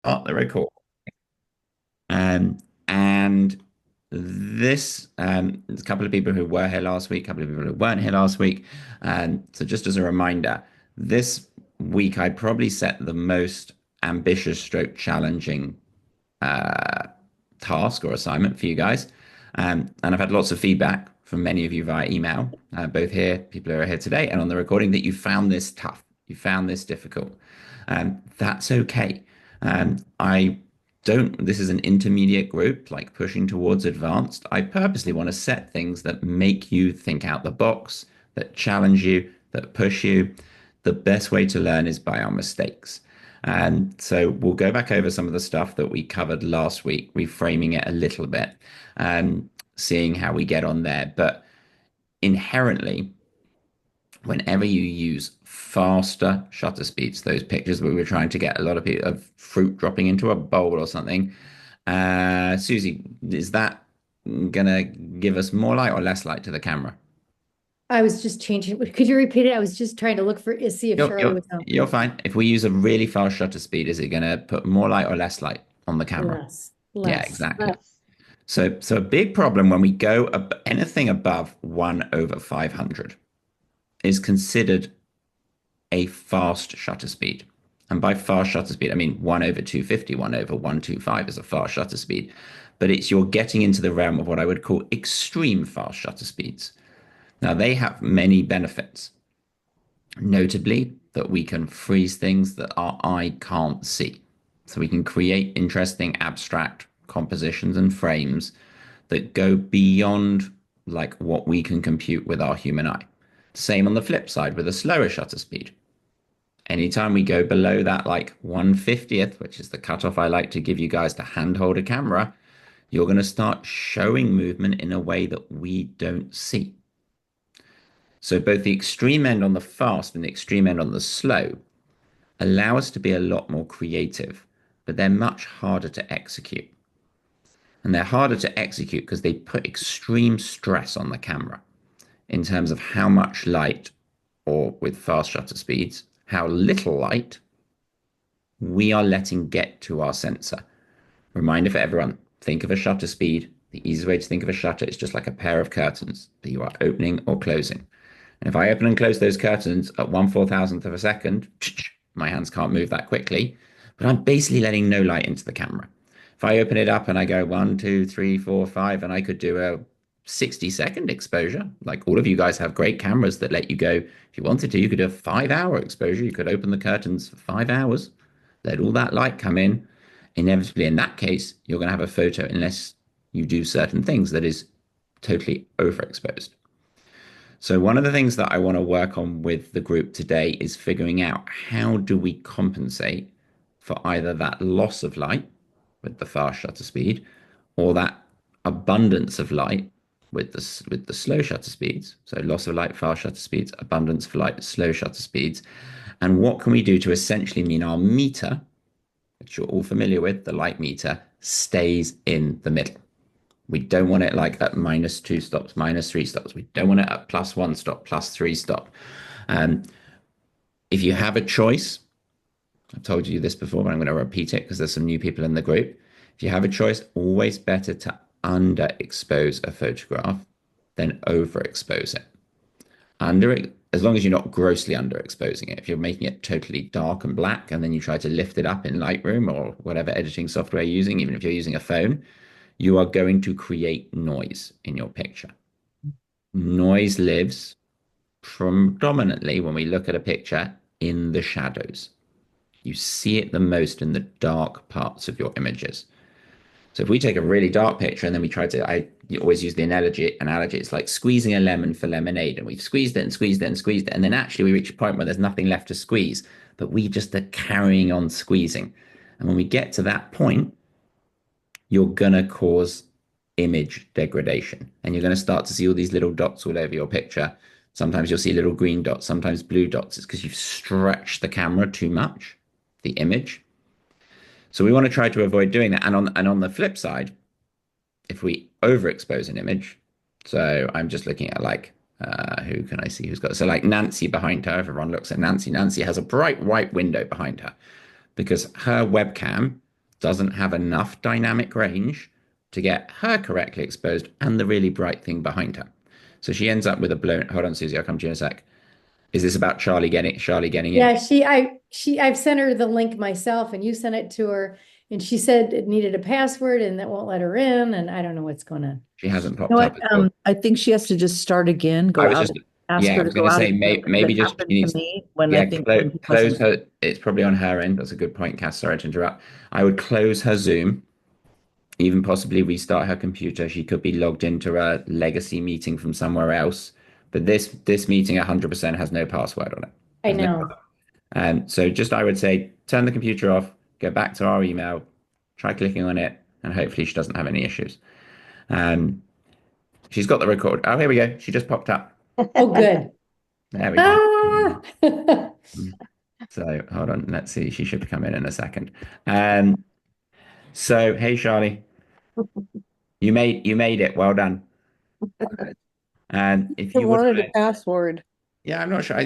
Oh, they're very cool. And there's a couple of people who were here last week, a couple of people who weren't here last week. So just as a reminder, this week I probably set the most ambitious stroke challenging uh, task or assignment for you guys. And I've had lots of feedback from many of you via email, both here, people who are here today, and on the recording, that you found this tough, you found this difficult. That's okay. I don't, this is an intermediate group, like pushing towards advanced. I purposely want to set things that make you think out the box, that challenge you, that push you. The best way to learn is by our mistakes. And so we'll go back over some of the stuff that we covered last week, reframing it a little bit, seeing how we get on there. But inherently, whenever you use faster shutter speeds, those pictures where we were trying to get a lot of people of fruit dropping into a bowl or something, Susie, is that gonna give us more light or less light to the camera? I was just changing. Could you repeat it? I was just trying to look for see if You're, Charlie you're, was home. you're fine. If we use a really fast shutter speed, is it gonna put more light or less light on the camera? Less, Yeah, less. exactly. So a big problem when we go anything above 1/500 is considered a fast shutter speed. And by fast shutter speed, I mean 1/250, 1/125 is a fast shutter speed. But it's you're getting into the realm of what I would call extreme fast shutter speeds. Now, they have many benefits, notably that we can freeze things that our eye can't see. So we can create interesting abstract compositions and frames that go beyond like what we can compute with our human eye. Same on the flip side with a slower shutter speed. Anytime we go below that, like 1/50th, which is the cutoff I like to give you guys to handhold a camera, you're going to start showing movement in a way that we don't see. So both the extreme end on the fast and the extreme end on the slow allow us to be a lot more creative, but they're much harder to execute. And they're harder to execute because they put extreme stress on the camera in terms of how much light, or with fast shutter speeds, how little light we are letting get to our sensor. Reminder for everyone, think of a shutter speed. The easiest way to think of a shutter is just like a pair of curtains that you are opening or closing. And if I open and close those curtains at 1/4000th of a second, my hands can't move that quickly, but I'm basically letting no light into the camera. If I open it up and I go one, two, three, four, five, and I could do a 60-second exposure, like all of you guys have great cameras that let you go. If you wanted to, you could do a 5 hour exposure. You could open the curtains for 5 hours, let all that light come in. Inevitably, in that case, you're going to have a photo, unless you do certain things, that is totally overexposed. So one of the things that I want to work on with the group today is figuring out how do we compensate for either that loss of light with the fast shutter speed or that abundance of light with the slow shutter speeds. So loss of light, fast shutter speeds, abundance of light, slow shutter speeds. And what can we do to essentially mean our meter, which you're all familiar with, the light meter, stays in the middle. We don't want it like at -2 stops, -3 stops. We don't want it at +1 stop, +3 stop. Um, if you have a choice, I've told you this before, but I'm going to repeat it because there's some new people in the group. If you have a choice, always better to underexpose a photograph than overexpose it. Under it, as long as you're not grossly underexposing it. If you're making it totally dark and black and then you try to lift it up in Lightroom or whatever editing software you're using, even if you're using a phone, you are going to create noise in your picture. Noise lives predominantly, when we look at a picture, in the shadows. You see it the most in the dark parts of your images. So if we take a really dark picture and then we try to, I always use the analogy, it's like squeezing a lemon for lemonade, and we've squeezed it and squeezed it and squeezed it, and then actually we reach a point where there's nothing left to squeeze, but we just are carrying on squeezing. And when we get to that point, you're gonna cause image degradation, and you're going to start to see all these little dots all over your picture. Sometimes you'll see little green dots, sometimes blue dots. It's because you've stretched the camera too much, the image. So we want to try to avoid doing that. And on the flip side, if we overexpose an image, so I'm just looking at like who can I see who's got, so like Nancy behind her. If everyone looks at Nancy, Nancy has a bright white window behind her because her webcam doesn't have enough dynamic range to get her correctly exposed and the really bright thing behind her. So she ends up with a blown. Hold on, Susie, I'll come to you in a sec. Is this about Charlie getting in? Yeah, I've sent her the link myself and you sent it to her and she said it needed a password and that won't let her in and I don't know what's going on. She hasn't You popped know up what? at all. I think she has to just start again, I go was out, just, ask yeah, I her to was going go to out say again, because maybe it just she happened to needs, me when I yeah, think close, when he close wasn't. her. It's probably on her end. That's a good point, Cass. Sorry to interrupt. I would close her Zoom, even possibly restart her computer. She could be logged into a legacy meeting from somewhere else. But this meeting 100% has no password on it. I There's no. know. So just I would say turn the computer off, go back to our email, try clicking on it, and hopefully she doesn't have any issues. Um, she's got the record. Oh, here we go. She just popped up. Oh, good. There we go. Ah. So hold on. Let's see. She should come in a second. Um, so hey, Charlie, you made it. Well done. And if It you would, wanted a password. yeah, I'm not sure.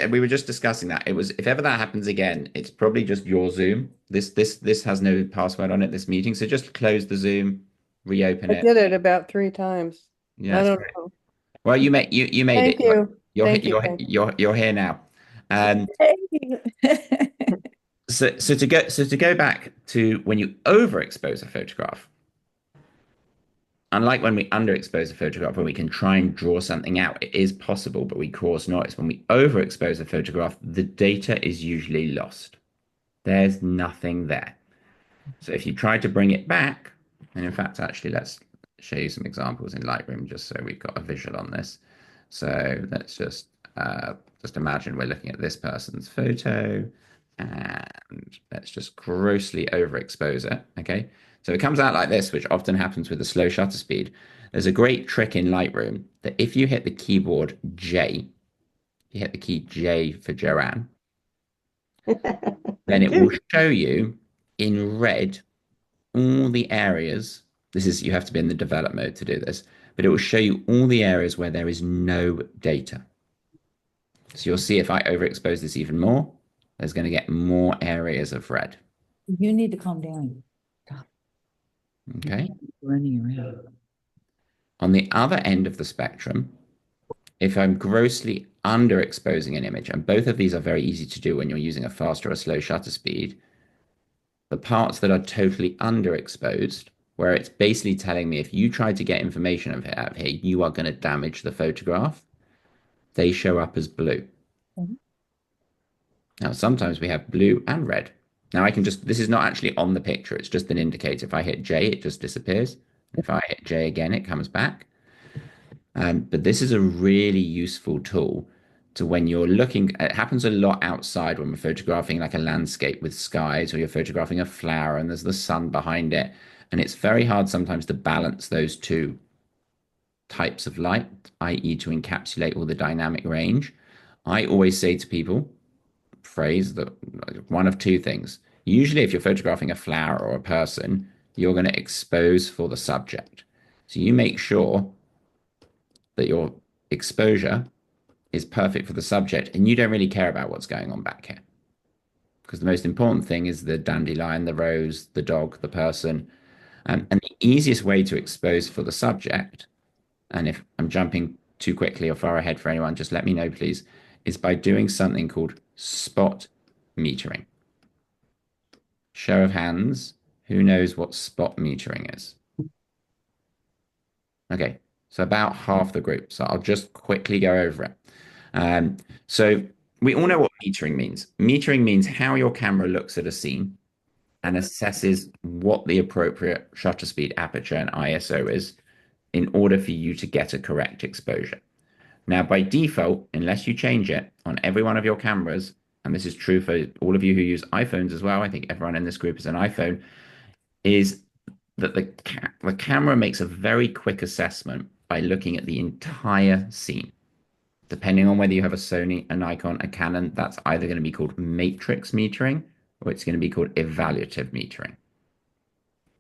We were just discussing that. It was if ever that happens again, it's probably just your Zoom. This has no password on it. This meeting, so just close the Zoom, reopen I it. did it about 3 times. Yeah, I that's don't great. know. Well, you made it. Thank you. You're Thank you. you're Thank you're here now. Um, so to go back to when you overexpose a photograph, unlike when we underexpose a photograph where we can try and draw something out, it is possible, but we cause noise. When we overexpose a photograph, the data is usually lost. There's nothing there. So if you try to bring it back, and in fact, actually, let's show you some examples in Lightroom just so we've got a visual on this. So let's just imagine we're looking at this person's photo and let's just grossly overexpose it. Okay. So it comes out like this, which often happens with a slow shutter speed. There's a great trick in Lightroom that if you hit the keyboard J, you hit the key J for Joanne, you. then Thank it will you. show you in red all the areas. This is, you have to be in the develop mode to do this, but it will show you all the areas where there is no data. So you'll see if I overexpose this even more, there's going to get more areas of red. You need to calm down. Stop Okay. running around. On the other end of the spectrum, if I'm grossly underexposing an image, and both of these are very easy to do when you're using a fast or a slow shutter speed, the parts that are totally underexposed, where it's basically telling me if you try to get information out of here, you are going to damage the photograph, they show up as blue. Mhm. Now, sometimes we have blue and red. Now, this is not actually on the picture, it's just an indicator. If I hit J, it just disappears. If I hit J again, it comes back. But this is a really useful tool to when you're looking. It happens a lot outside when we're photographing like a landscape with skies, or you're photographing a flower and there's the sun behind it. And it's very hard sometimes to balance those two types of light, i.e., to encapsulate all the dynamic range. I always say to people, phrase that one of two things. Usually, if you're photographing a flower or a person, you're going to expose for the subject. So you make sure that your exposure is perfect for the subject and you don't really care about what's going on back here. Because the most important thing is the dandelion, the rose, the dog, the person. And the easiest way to expose for the subject, and if I'm jumping too quickly or far ahead for anyone, just let me know, please, is by doing something called spot metering. Show of hands, who knows what spot metering is? Okay, so about half the group. So I'll just quickly go over it. So we all know what metering means. Metering means how your camera looks at a scene and assesses what the appropriate shutter speed, aperture, and ISO is in order for you to get a correct exposure. Now, by default, unless you change it on every one of your cameras, and this is true for all of you who use iPhones as well, I think everyone in this group is an iPhone, is that the camera makes a very quick assessment by looking at the entire scene. Depending on whether you have a Sony, a Nikon, a Canon, that's either going to be called matrix metering or it's going to be called evaluative metering.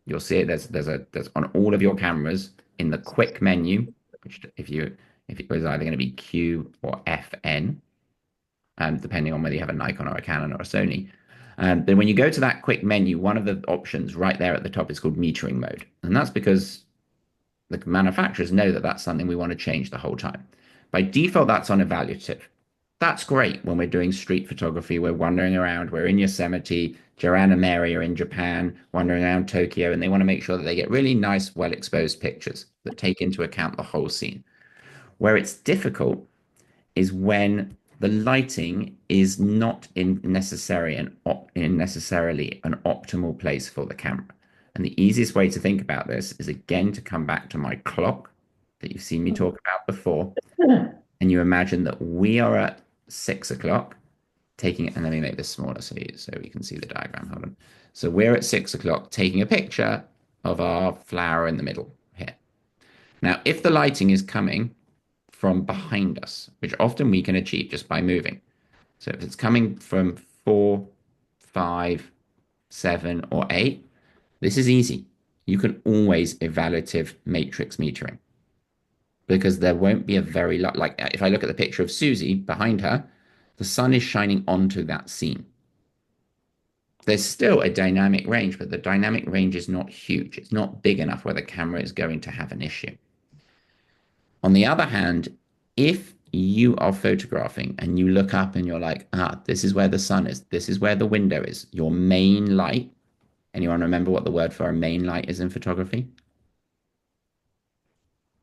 You'll see it. There's on all of your cameras in the quick menu, which if it was either going to be Q or FN, depending on whether you have a Nikon or a Canon or a Sony. Then when you go to that quick menu, one of the options right there at the top is called metering mode. And that's because the manufacturers know that that's something we want to change the whole time. By default, that's on evaluative. That's great when we're doing street photography. We're wandering around. We're in Yosemite. Joanne and Mary are in Japan, wandering around Tokyo, and they want to make sure that they get really nice, well-exposed pictures that take into account the whole scene. Where it's difficult is when the lighting is not in necessarily an optimal place for the camera. And the easiest way to think about this is again to come back to my clock that you've seen me talk about before. And you imagine that we are at 6 o'clock taking it, and let me make this smaller so we can see the diagram. Hold on. So we're at 6 o'clock taking a picture of our flower in the middle here. Now, if the lighting is coming from behind us, which often we can achieve just by moving. So if it's coming from 4, 5, 7, or 8, this is easy. You can always evaluative matrix metering because there won't be a very lot. Like if I look at the picture of Susie behind her, the sun is shining onto that scene. There's still a dynamic range, but the dynamic range is not huge. It's not big enough where the camera is going to have an issue. On the other hand, if you are photographing and you look up and you're like, this is where the sun is, this is where the window is, your main light. Anyone remember what the word for a main light is in photography?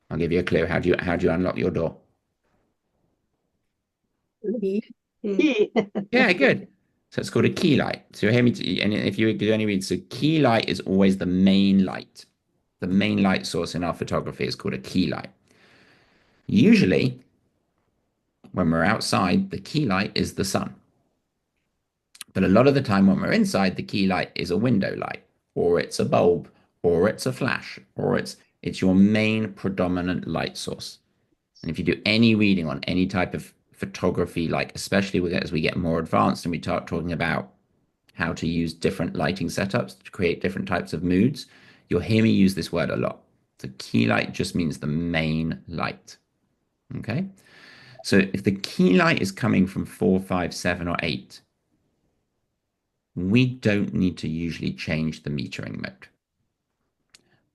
I'll give you a clue. How do you unlock your door? Yeah, good. So it's called a key light. So you hear me, and if you do any read, so key light is always the main light. The main light source in our photography is called a key light. Usually, when we're outside, the key light is the sun. But a lot of the time when we're inside, the key light is a window light, or it's a bulb, or it's a flash, or it's your main predominant light source. And if you do any reading on any type of photography, like especially as we get more advanced and we start talking about how to use different lighting setups to create different types of moods, you'll hear me use this word a lot. The key light just means the main light. Okay? So if the key light is coming from 4, 5, 7, or 8, we don't need to usually change the metering mode.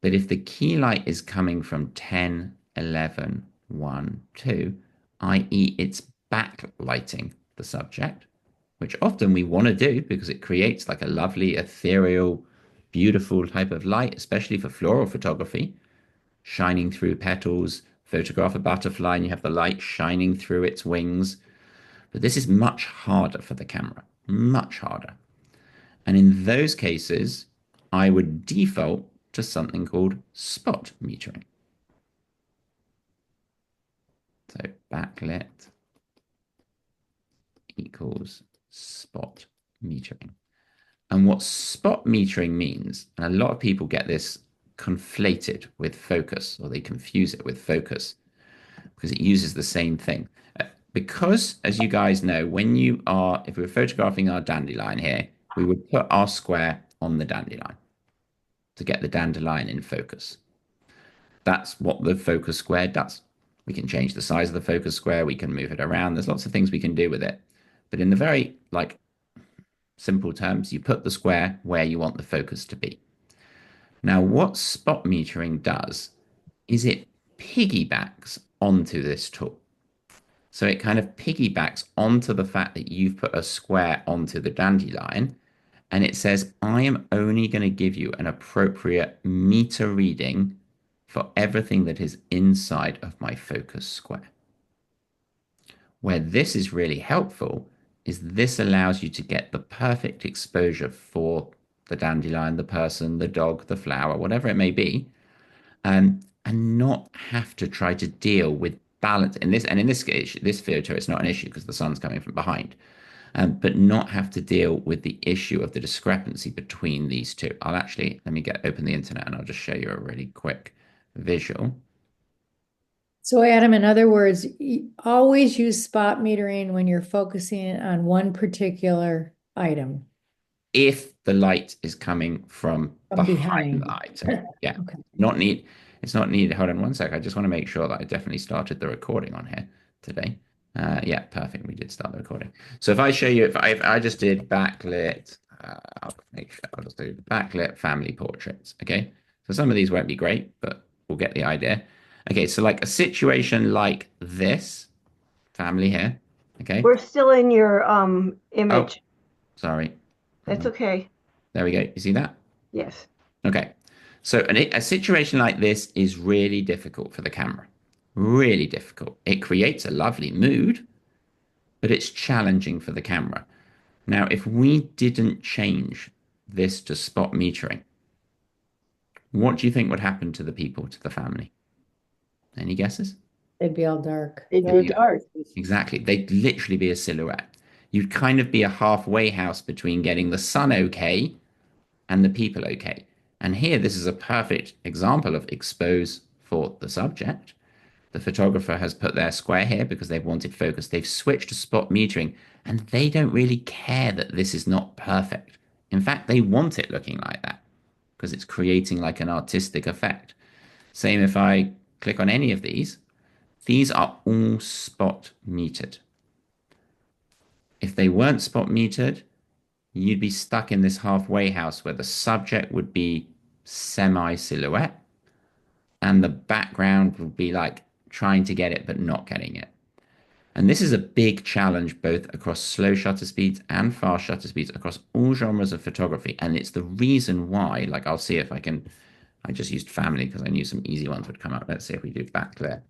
But if the key light is coming from 10, 11, 1, 2, i.e. it's backlighting the subject, which often we want to do because it creates like a lovely, ethereal, beautiful type of light, especially for floral photography, shining through petals, photograph a butterfly and you have the light shining through its wings. But this is much harder for the camera, much harder. And in those cases, I would default to something called spot metering. So backlit equals spot metering. And what spot metering means, and a lot of people get this conflated with focus, or they confuse it with focus because it uses the same thing. Because, as you guys know, if we're photographing our dandelion here, we would put our square on the dandelion to get the dandelion in focus. That's what the focus square does. We can change the size of the focus square. We can move it around. There's lots of things we can do with it. But in the very simple terms, you put the square where you want the focus to be. Now, what spot metering does is it piggybacks onto this tool. So it kind of piggybacks onto the fact that you've put a square onto the dandelion, and it says, I am only going to give you an appropriate meter reading for everything that is inside of my focus square. Where this is really helpful is this allows you to get the perfect exposure for the dandelion, the person, the dog, the flower, whatever it may be, and not have to try to deal with balance. In this case, this photo, it's not an issue because the sun's coming from behind, but not have to deal with the issue of the discrepancy between these two. Let me open the internet and I'll just show you a really quick visual. So Adam, in other words, always use spot metering when you're focusing on one particular item. If the light is coming from behind the item. Yeah. Okay. It's not needed. Hold on one sec. I just want to make sure that I definitely started the recording on here today. Yeah, perfect. We did start the recording. So if I show you, if I just did backlit, I'll make sure I'll just do backlit family portraits. Okay. So some of these won't be great, but we'll get the idea. Okay. So like a situation like this family here. Okay. We're still in your Oh, image. sorry. That's okay. There we go. You see that? Yes. Okay. So a situation like this is really difficult for the camera. Really difficult. It creates a lovely mood, but it's challenging for the camera. Now, if we didn't change this to spot metering, what do you think would happen to the people, to the family? Any guesses? It'd be all dark. It'd be Yeah, dark. exactly. They'd literally be a silhouette. You'd kind of be a halfway house between getting the sun okay and the people okay. And here, this is a perfect example of expose for the subject. The photographer has put their square here because they've wanted focus. They've switched to spot metering, and they don't really care that this is not perfect. In fact, they want it looking like that because it's creating like an artistic effect. Same if I click on any of these are all spot metered. If they weren't spot metered, you'd be stuck in this halfway house where the subject would be semi silhouette and the background would be like trying to get it but not getting it. And this is a big challenge both across slow shutter speeds and fast shutter speeds across all genres of photography. And it's the reason why, like I'll see if I can, I just used family because I knew some easy ones would come up. Let's see if we do backlit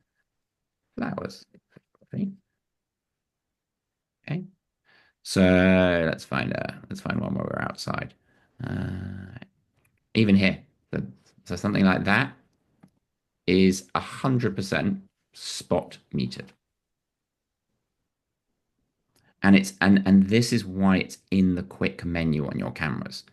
flowers. Okay. So let's find one where we're outside. Even here, so something like that is 100% spot metered. And this is why it's in the quick menu on your cameras.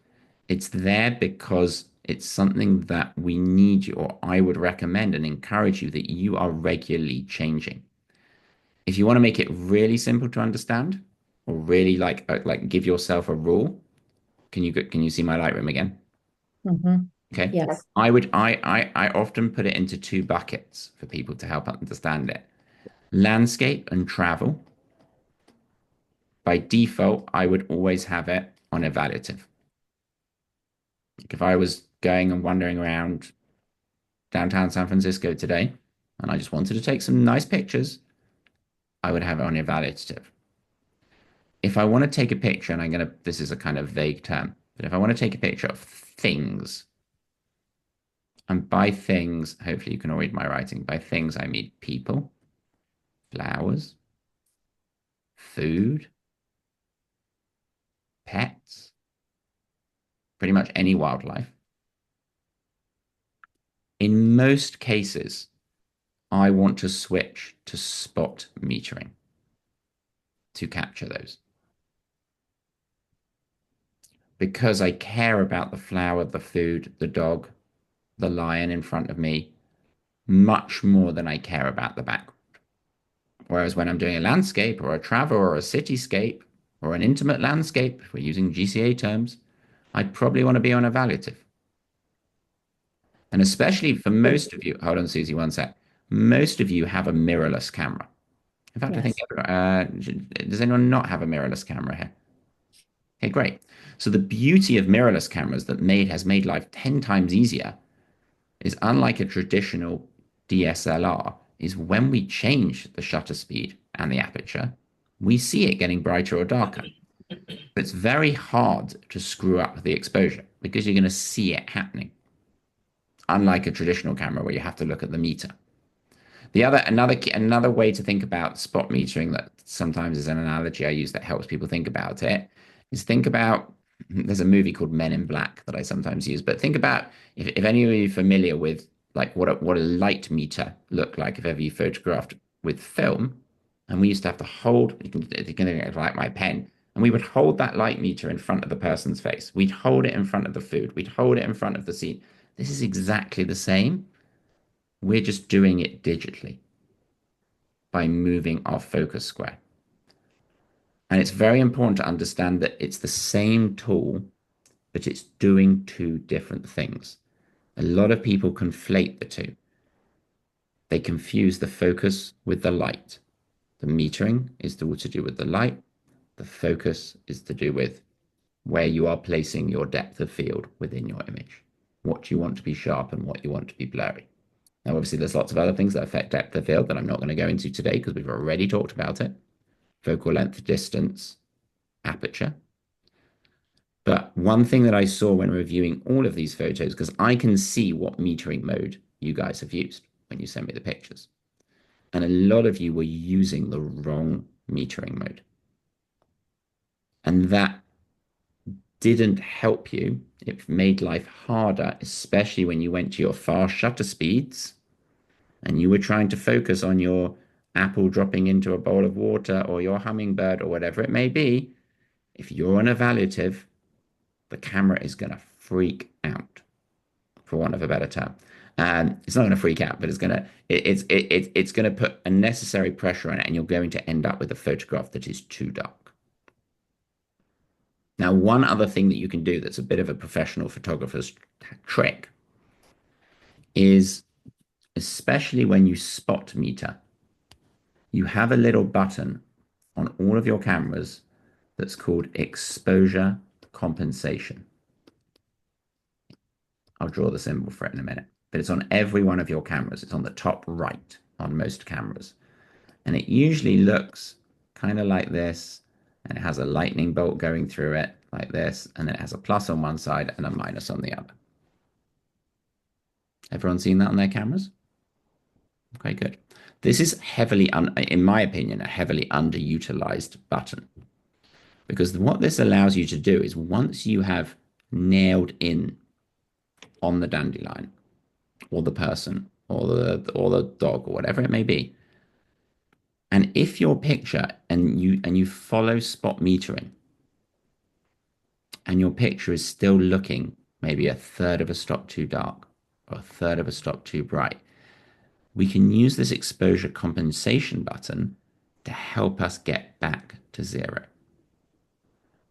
It's there because it's something that we need you, or I would recommend and encourage you that you are regularly changing. If you want to make it really simple to understand, or really like give yourself a rule, can you see my Lightroom again? Mhm. Okay. Yes. I often put it into two buckets for people to help understand it. Landscape and travel. By default, I would always have it on evaluative. Like if I was going and wandering around downtown San Francisco today and I just wanted to take some nice pictures, I would have it on evaluative. If I want to take a picture, and this is a kind of vague term, but if I want to take a picture of things, and by things, hopefully you can all read my writing. By things, I mean people, flowers, food, pets, pretty much any wildlife. In most cases, I want to switch to spot metering to capture those because I care about the flower, the food, the dog, the lion in front of me much more than I care about the background. Whereas when I'm doing a landscape or a travel or a cityscape or an intimate landscape, if we're using GCA terms, I'd probably want to be on evaluative. And especially for most of you, hold on, Susie, one sec. Most of you have a mirrorless camera. In fact, I think, Yes. does anyone not have a mirrorless camera here? Okay, great. So the beauty of mirrorless cameras that has made life 10 times easier is unlike a traditional DSLR, is when we change the shutter speed and the aperture, we see it getting brighter or darker. It's very hard to screw up the exposure because you're going to see it happening, unlike a traditional camera where you have to look at the meter. Another way to think about spot metering that sometimes is an analogy I use that helps people think about it is think about there's a movie called Men in Black that I sometimes use, but think about if any of you are familiar with like what a light meter looked like if ever you photographed with film, and we used to have to hold you can like my pen, and we would hold that light meter in front of the person's face. We'd hold it in front of the food. We'd hold it in front of the seat. This is exactly the same. We're just doing it digitally by moving our focus square. And it's very important to understand that it's the same tool, but it's doing two different things. A lot of people conflate the two. They confuse the focus with the light. The metering is to do with the light. The focus is to do with where you are placing your depth of field within your image, what you want to be sharp and what you want to be blurry. Now, obviously, there's lots of other things that affect depth of field that I'm not going to go into today because we've already talked about it. Focal length, distance, aperture. But one thing that I saw when reviewing all of these photos, because I can see what metering mode you guys have used when you send me the pictures. And a lot of you were using the wrong metering mode. And that didn't help you. It made life harder, especially when you went to your fast shutter speeds and you were trying to focus on your apple dropping into a bowl of water or your hummingbird or whatever it may be. If you're an evaluative, the camera is going to freak out, for want of a better term. And it's not going to freak out, but it's going to put unnecessary pressure on it, and you're going to end up with a photograph that is too dark. Now, one other thing that you can do that's a bit of a professional photographer's trick is, especially when you spot meter, you have a little button on all of your cameras that's called exposure compensation. I'll draw the symbol for it in a minute, but it's on every one of your cameras. It's on the top right on most cameras. And it usually looks kind of like this, and it has a lightning bolt going through it like this, and then it has a plus on one side and a minus on the other. Everyone seen that on their cameras? Okay, good. This is heavily, in my opinion, a heavily underutilized button. Because what this allows you to do is once you have nailed in on the dandelion or the person or the dog or whatever it may be, and if your picture and you follow spot metering and your picture is still looking maybe a third of a stop too dark or a third of a stop too bright, we can use this exposure compensation button to help us get back to zero.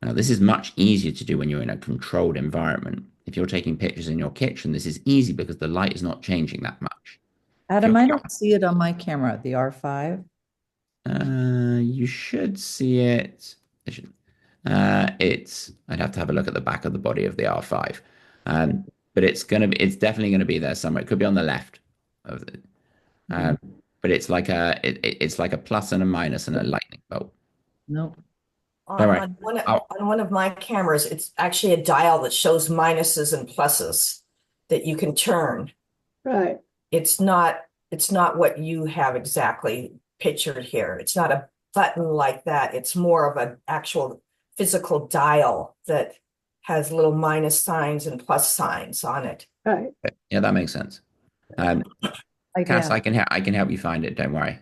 Now, this is much easier to do when you're in a controlled environment. If you're taking pictures in your kitchen, this is easy because the light is not changing that much. Adam, I don't see it on my camera, the R5. You should see it. I'd have to have a look at the back of the body of the R5. But it's definitely gonna be there somewhere. It could be on the left of the, but it's like it's like a plus and a minus and a lightning bolt. No. All right. On one of my cameras, it's actually a dial that shows minuses and pluses that you can turn. Right. It's not what you have exactly pictured here. It's not a button like that. It's more of an actual physical dial that has little minus signs and plus signs on it. Right. Yeah, that makes sense. Cass, Yeah. I can help you find it. Don't worry.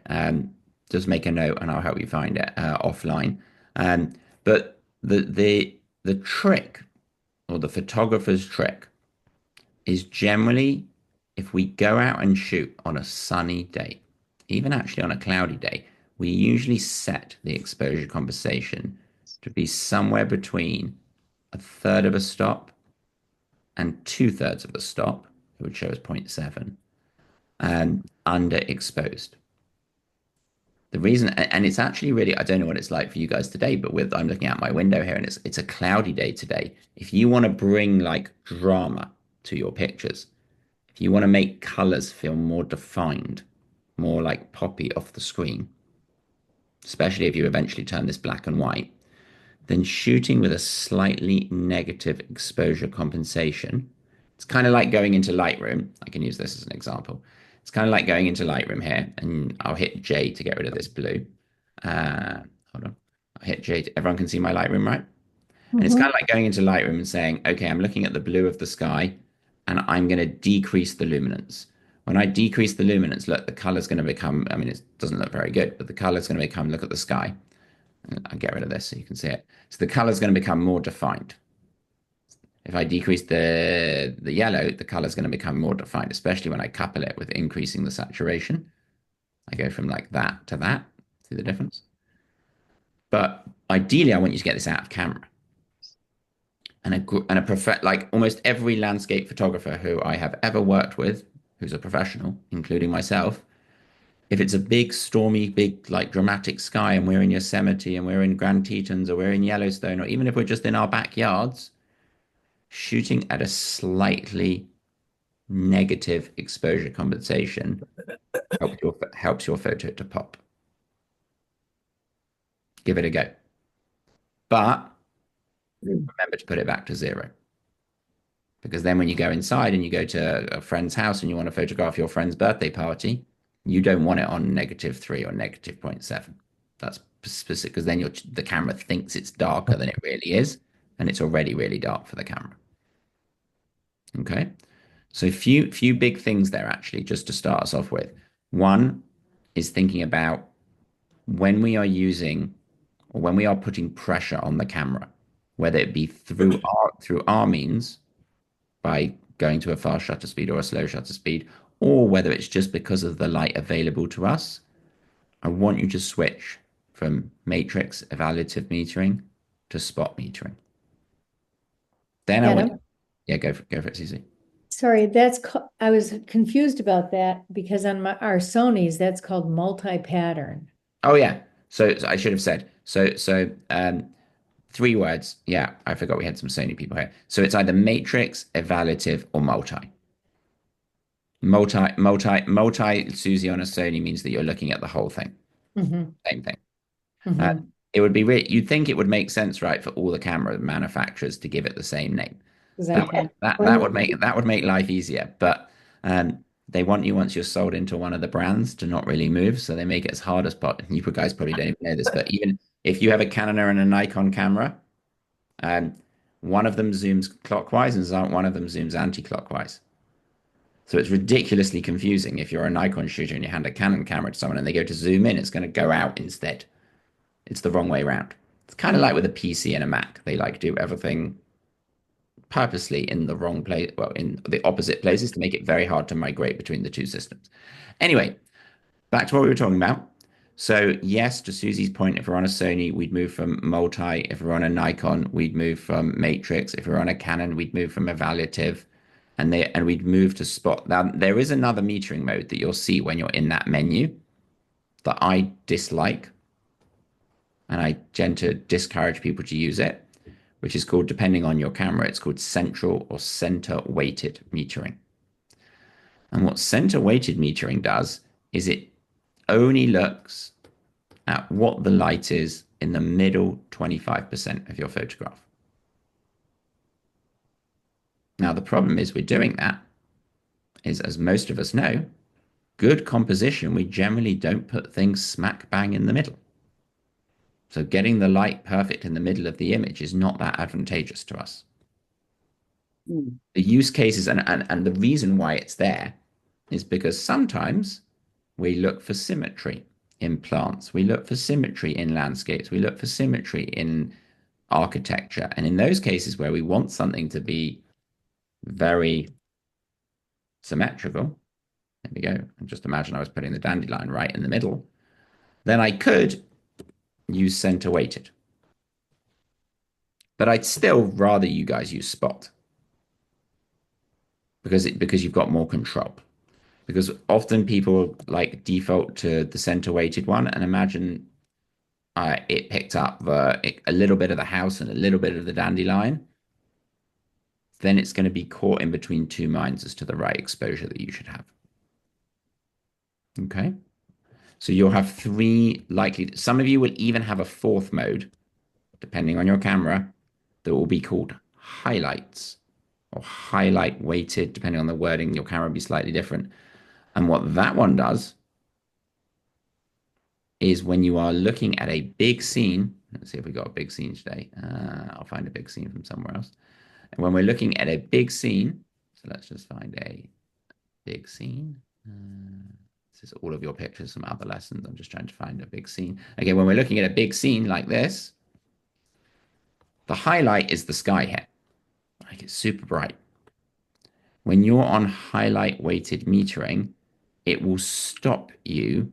Just make a note and I'll help you find it offline. But the trick or the photographer's trick is generally if we go out and shoot on a sunny day, even actually on a cloudy day, we usually set the exposure compensation to be somewhere between a third of a stop and 2/3 of a stop, it would show as 0.7, and underexposed. The reason, and it's actually really, I don't know what it's like for you guys today, but I'm looking out my window here and it's a cloudy day today. If you want to bring like drama to your pictures, if you want to make colors feel more defined, more like poppy off the screen, especially if you eventually turn this black and white, then shooting with a slightly negative exposure compensation. It's kind of like going into Lightroom. I can use this as an example. It's kind of like going into Lightroom here, and I'll hit J to get rid of this blue. Hold on. I'll hit J. Everyone can see my Lightroom, right? And it's kind of like going into Lightroom and saying, okay, I'm looking at the blue of the sky, and I'm going to decrease the luminance. When I decrease the luminance, look, the color's going to become, I mean, it doesn't look very good, but the color's going to become, look at the sky. I'll get rid of this so you can see it. So the color is going to become more defined. If I decrease the yellow, the color is going to become more defined, especially when I couple it with increasing the saturation. I go from like that to that. See the difference? But ideally, I want you to get this out of camera. And like almost every landscape photographer who I have ever worked with, who's a professional, including myself, If it's a big, stormy, big, like dramatic sky, and we're in Yosemite and we're in Grand Tetons or we're in Yellowstone, or even if we're just in our backyards, shooting at a slightly negative exposure compensation helps your photo to pop. Give it a go. But remember to put it back to 0. Because then when you go inside and you go to a friend's house and you want to photograph your friend's birthday party, you don't want it on -3 or -0.7. 0.7. That's specific because then the camera thinks it's darker than it really is, and it's already really dark for the camera. Okay. So few big things there actually, just to start us off with. One is thinking about when we are using or when we are putting pressure on the camera, whether it be through our means by going to a fast shutter speed or a slow shutter speed, or whether it's just because of the light available to us, I want you to switch from matrix evaluative metering to spot metering. Then I want Adam? yeah, go for it, Cece. Sorry, I was confused about that because on our Sonys, that's called multi-pattern. Oh yeah. So I should have said. So 3 words. Yeah, I forgot we had some Sony people here. So it's either matrix, evaluative, or multi. Multi, Susie, on a Sony means that you're looking at the whole thing. Mhm, Same thing. mhm. It would be you'd think it would make sense, right, for all the camera manufacturers to give it the same name. 'Cause I can. That would make life easier. But they want you once you're sold into one of the brands to not really move, so they make it as hard as possible. You guys probably don't even know this, but even if you have a Canon and a Nikon camera, um, one of them zooms clockwise and one of them zooms anti-clockwise. So it's ridiculously confusing if you're a Nikon shooter and you hand a Canon camera to someone and they go to zoom in, it's going to go out instead. It's the wrong way around. It's kind of like with a PC and a Mac. They like do everything purposely in the wrong place, well, in the opposite places to make it very hard to migrate between the two systems. Anyway, back to what we were talking about. So yes, to Susie's point, if we're on a Sony, we'd move from multi. If we're on a Nikon, we'd move from matrix. If we're on a Canon, we'd move from evaluative, and we'd move to spot. Now there is another metering mode that you'll see when you're in that menu that I dislike, and I tend to discourage people to use it, which is called, depending on your camera, it's called central or center weighted metering. And what center weighted metering does is it only looks at what the light is in the middle 25% of your photograph. Now, the problem is we're doing that is, as most of us know, good composition, we generally don't put things smack bang in the middle. So getting the light perfect in the middle of the image is not that advantageous to us. The use cases and the reason why it's there is because sometimes we look for symmetry in plants. We look for symmetry in landscapes. We look for symmetry in architecture. And in those cases where we want something to be very symmetrical, there we go. And just imagine I was putting the dandelion right in the middle. Then I could use center weighted. But I'd still rather you guys use spot because you've got more control. Because often people like default to the center weighted one, and imagine it picked up a little bit of the house and a little bit of the dandelion. Then it's going to be caught in between two minds as to the right exposure that you should have. Okay. So you'll have 3 likely. Some of you will even have a 4th mode, depending on your camera, that will be called highlights or highlight weighted, depending on the wording. Your camera will be slightly different. And what that one does is when you are looking at a big scene, let's see if we got a big scene today. I'll find a big scene from somewhere else. And when we're looking at a big scene, so let's just find a big scene. This is all of your pictures from other lessons. I'm just trying to find a big scene. Okay, when we're looking at a big scene like this, the highlight is the sky here. Like it's super bright. When you're on highlight weighted metering, it will stop you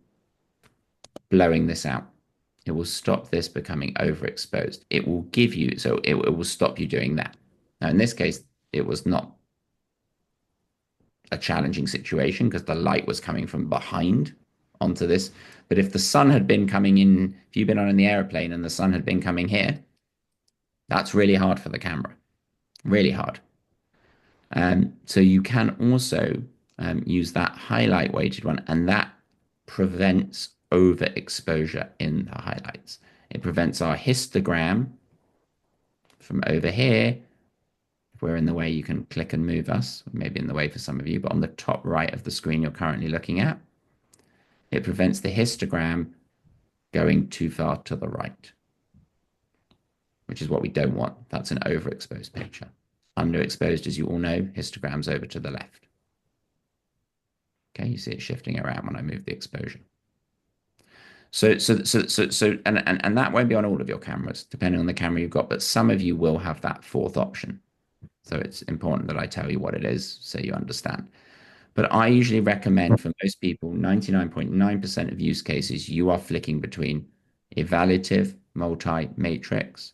blowing this out. It will stop this becoming overexposed. It will give you, so it will stop you doing that. Now, in this case, it was not a challenging situation because the light was coming from behind onto this. But if the sun had been coming in, if you've been on in the airplane and the sun had been coming here, that's really hard for the camera, really hard. So you can also use that highlight weighted one, and that prevents overexposure in the highlights. It prevents our histogram from over here. If we're in the way, you can click and move us, maybe in the way for some of you, but on the top right of the screen you're currently looking at, it prevents the histogram going too far to the right, which is what we don't want. That's an overexposed picture. Underexposed, as you all know, histogram's over to the left. Okay, you see it shifting around when I move the exposure. And that won't be on all of your cameras, depending on the camera you've got, but some of you will have that fourth option. So it's important that I tell you what it is so you understand. But I usually recommend for most people, 99.9% of use cases, you are flicking between evaluative, multi-matrix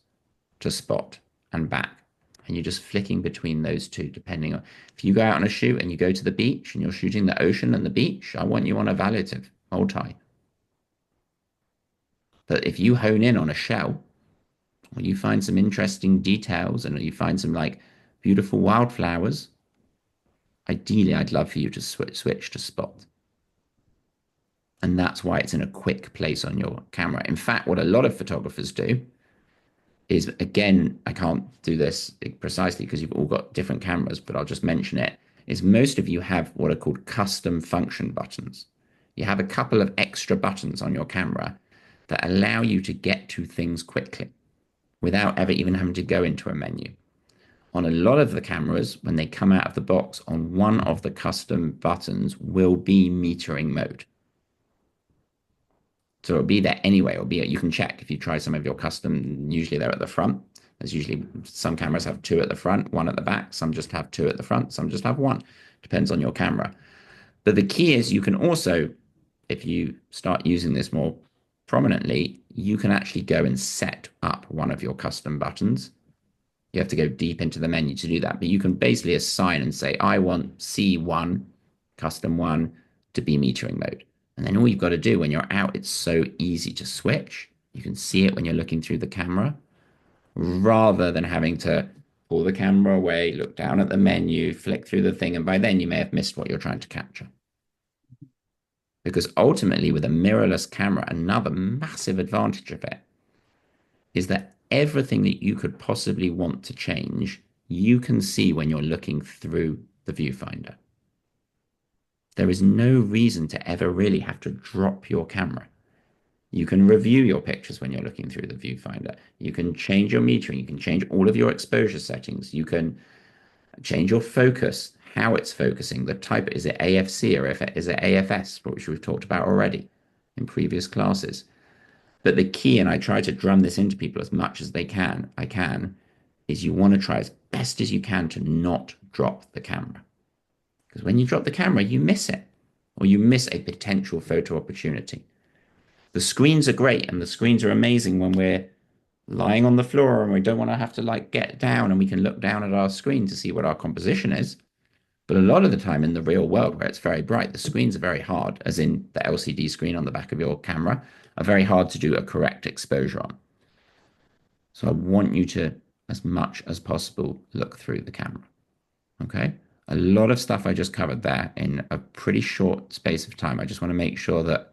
to spot and back. And you're just flicking between those two, depending on if you go out on a shoot and you go to the beach and you're shooting the ocean and the beach, I want you on evaluative, multi. But if you hone in on a shell, or you find some interesting details and you find some like beautiful wildflowers, ideally, I'd love for you to switch to spot. And that's why it's in a quick place on your camera. In fact, what a lot of photographers do is, again, I can't do this precisely because you've all got different cameras, but I'll just mention it, is most of you have what are called custom function buttons. You have a couple of extra buttons on your camera that allow you to get to things quickly without ever even having to go into a menu. On a lot of the cameras, when they come out of the box, on one of the custom buttons will be metering mode. So it'll be there anyway. You can check if you try some of your custom, usually they're at the front. There's usually some cameras have two at the front, one at the back. Some just have two at the front. Some just have one. Depends on your camera. But the key is you can also, if you start using this more prominently, you can actually go and set up one of your custom buttons. You have to go deep into the menu to do that. But you can basically assign and say, I want C1, custom one, to be metering mode. And then all you've got to do when you're out, it's so easy to switch. You can see it when you're looking through the camera, rather than having to pull the camera away, look down at the menu, flick through the thing, and by then you may have missed what you're trying to capture. Because ultimately, with a mirrorless camera, another massive advantage of it is that everything that you could possibly want to change, you can see when you're looking through the viewfinder. There is no reason to ever really have to drop your camera. You can review your pictures when you're looking through the viewfinder. You can change your metering. You can change all of your exposure settings. You can change your focus, how it's focusing, the type. Is it AFC or is it AFS, which we've talked about already in previous classes. But the key, and I try to drum this into people as much as I can, is you want to try as best as you can to not drop the camera. Because when you drop the camera, you miss it, or you miss a potential photo opportunity. The screens are great, and the screens are amazing when we're lying on the floor and we don't want to have to like get down and we can look down at our screen to see what our composition is. But a lot of the time in the real world where it's very bright, the screens are very hard, as in the LCD screen on the back of your camera, are very hard to do a correct exposure on. So I want you to, as much as possible, look through the camera. Okay? A lot of stuff I just covered there in a pretty short space of time. I just want to make sure that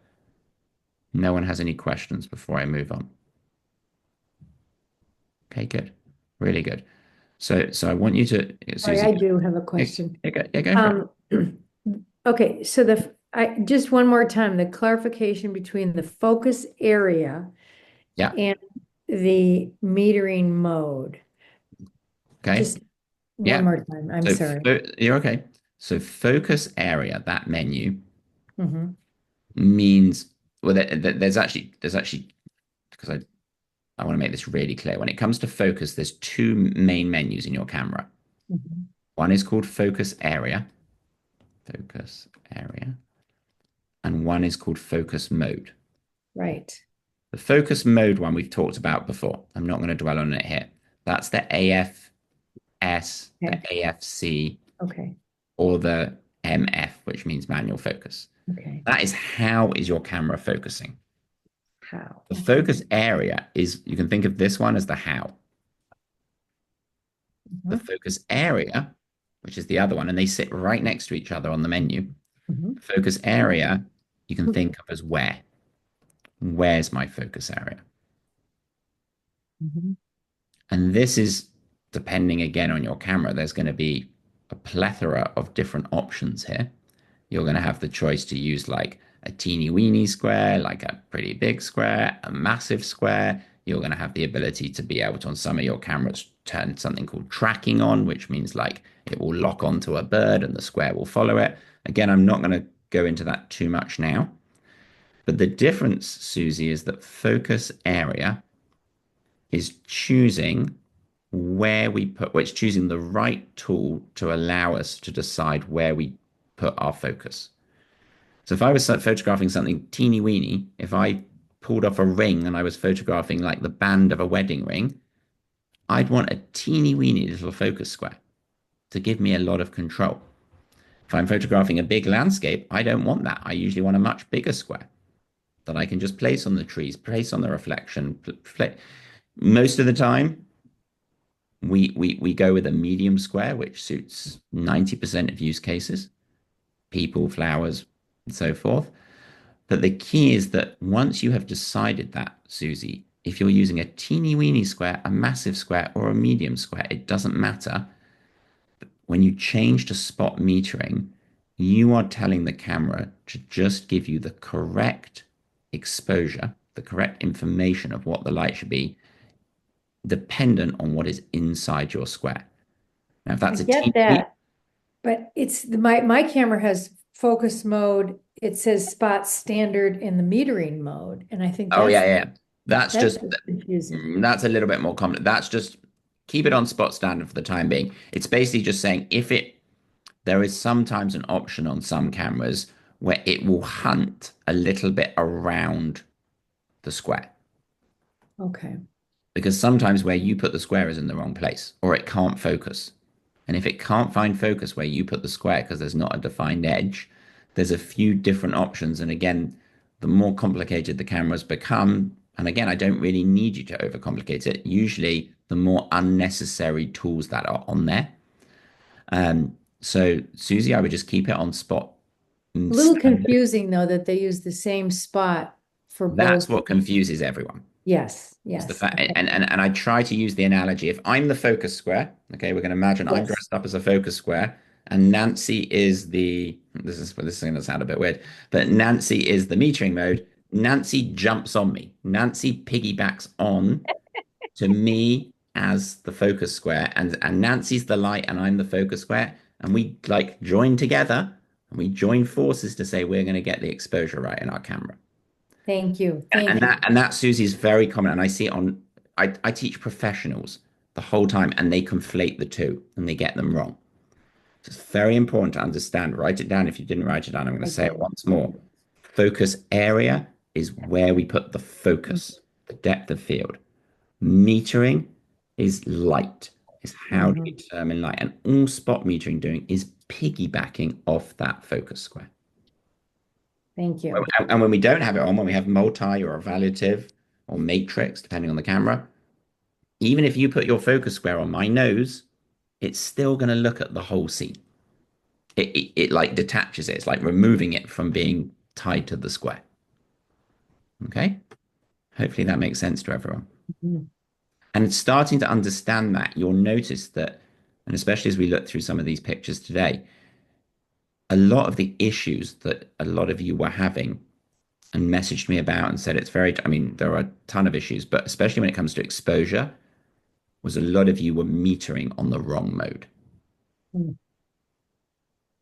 no one has any questions before I move on. Okay, good. Really good. So I want you to, Sorry, Susie, I do have a question. go for it. Okay, so just one more time, the clarification between the focus area Yeah. and the metering mode. Okay. Just Yeah. one more time. I'm sorry. You're okay. So focus area, that menu Mhm. means, well, there's actually, because I want to make this really clear. When it comes to focus, there's two main menus in your camera. Mhm. One is called focus area, and one is called focus mode. Right. The focus mode one we've talked about before. I'm not going to dwell on it here. That's the AFS, the Okay. AFC, Okay. or the MF, which means manual focus. Okay. That is how is your camera focusing. How? The Okay. focus area is, you can think of this one as the how. The Mhm. focus area, which is the other one, and they sit right next to each other on the menu. Mhm. The focus area, you can think of as where. Where's my focus area? Mhm. And this is depending again on your camera. There's going to be a plethora of different options here. You're going to have the choice to use like a teeny weeny square, like a pretty big square, a massive square. You're going to have the ability to be able to, on some of your cameras, turn something called tracking on, which means like it will lock onto a bird and the square will follow it. Again, I'm not going to go into that too much now. But the difference, Susie, is that focus area is choosing where we put, well, it's choosing the right tool to allow us to decide where we put our focus. So if I was photographing something teeny weeny, if I pulled off a ring and I was photographing like the band of a wedding ring, I'd want a teeny weeny little focus square to give me a lot of control. If I'm photographing a big landscape, I don't want that. I usually want a much bigger square that I can just place on the trees, place on the reflection. Most of the time, we go with a medium square, which suits 90% of use cases, people, flowers, and so forth. But the key is that once you have decided that, Susie, if you're using a teeny weeny square, a massive square, or a medium square, it doesn't matter. When you change to spot metering, you are telling the camera to just give you the correct exposure, the correct information of what the light should be, dependent on what is inside your square. Now, if I that's a get teeny, that, but it's my camera has focus mode. It says spot standard in the metering mode, and I think oh yeah, that's yeah, that's that's just confusing. that's a little bit more common. That's just keep it on spot standard for the time being. It's basically just saying if it there is sometimes an option on some cameras where it will hunt a little bit around the square Okay. because sometimes where you put the square is in the wrong place or it can't focus. And if it can't find focus where you put the square because there's not a defined edge, there's a few different options. And again, the more complicated the cameras become, and again, I don't really need you to overcomplicate it. Usually, the more unnecessary tools that are on there. So, Susie, I would just keep it on spot A little standard. confusing though that they use the same spot for both. That's what confuses everyone. Yes, Is the yes. fact, Okay. and I try to use the analogy. If I'm the focus square, okay, we're going to imagine I'm Yes. dressed up as a focus square, and Nancy is the. This is going to sound a bit weird, but Nancy is the metering mode. Nancy jumps on me. Nancy piggybacks on to me as the focus square, and Nancy's the light, and I'm the focus square, and we like join together, and we join forces to say we're going to get the exposure right in our camera. Thank you. And, Thank and you. that and that Susie is very common, and I see it on. I teach professionals the whole time, and they conflate the two, and they get them wrong. So it's very important to understand. Write it down. If you didn't write it down, I'm going to I say it did. once more. Focus area is where we put the focus, the depth of field. Metering is light. Is how do we Mhm. determine light? And all spot metering doing is piggybacking off that focus square. Thank you. And when we don't have it on, when we have multi or evaluative or matrix, depending on the camera, even if you put your focus square on my nose, it's still going to look at the whole scene. It like detaches it. It's like removing it from being tied to the square. Okay. Hopefully that makes sense to everyone. Mhm. And starting to understand that, you'll notice that, and especially as we look through some of these pictures today, a lot of the issues that a lot of you were having and messaged me about and said it's very, I mean, there are a ton of issues, but especially when it comes to exposure, was a lot of you were metering on the wrong mode. Mm.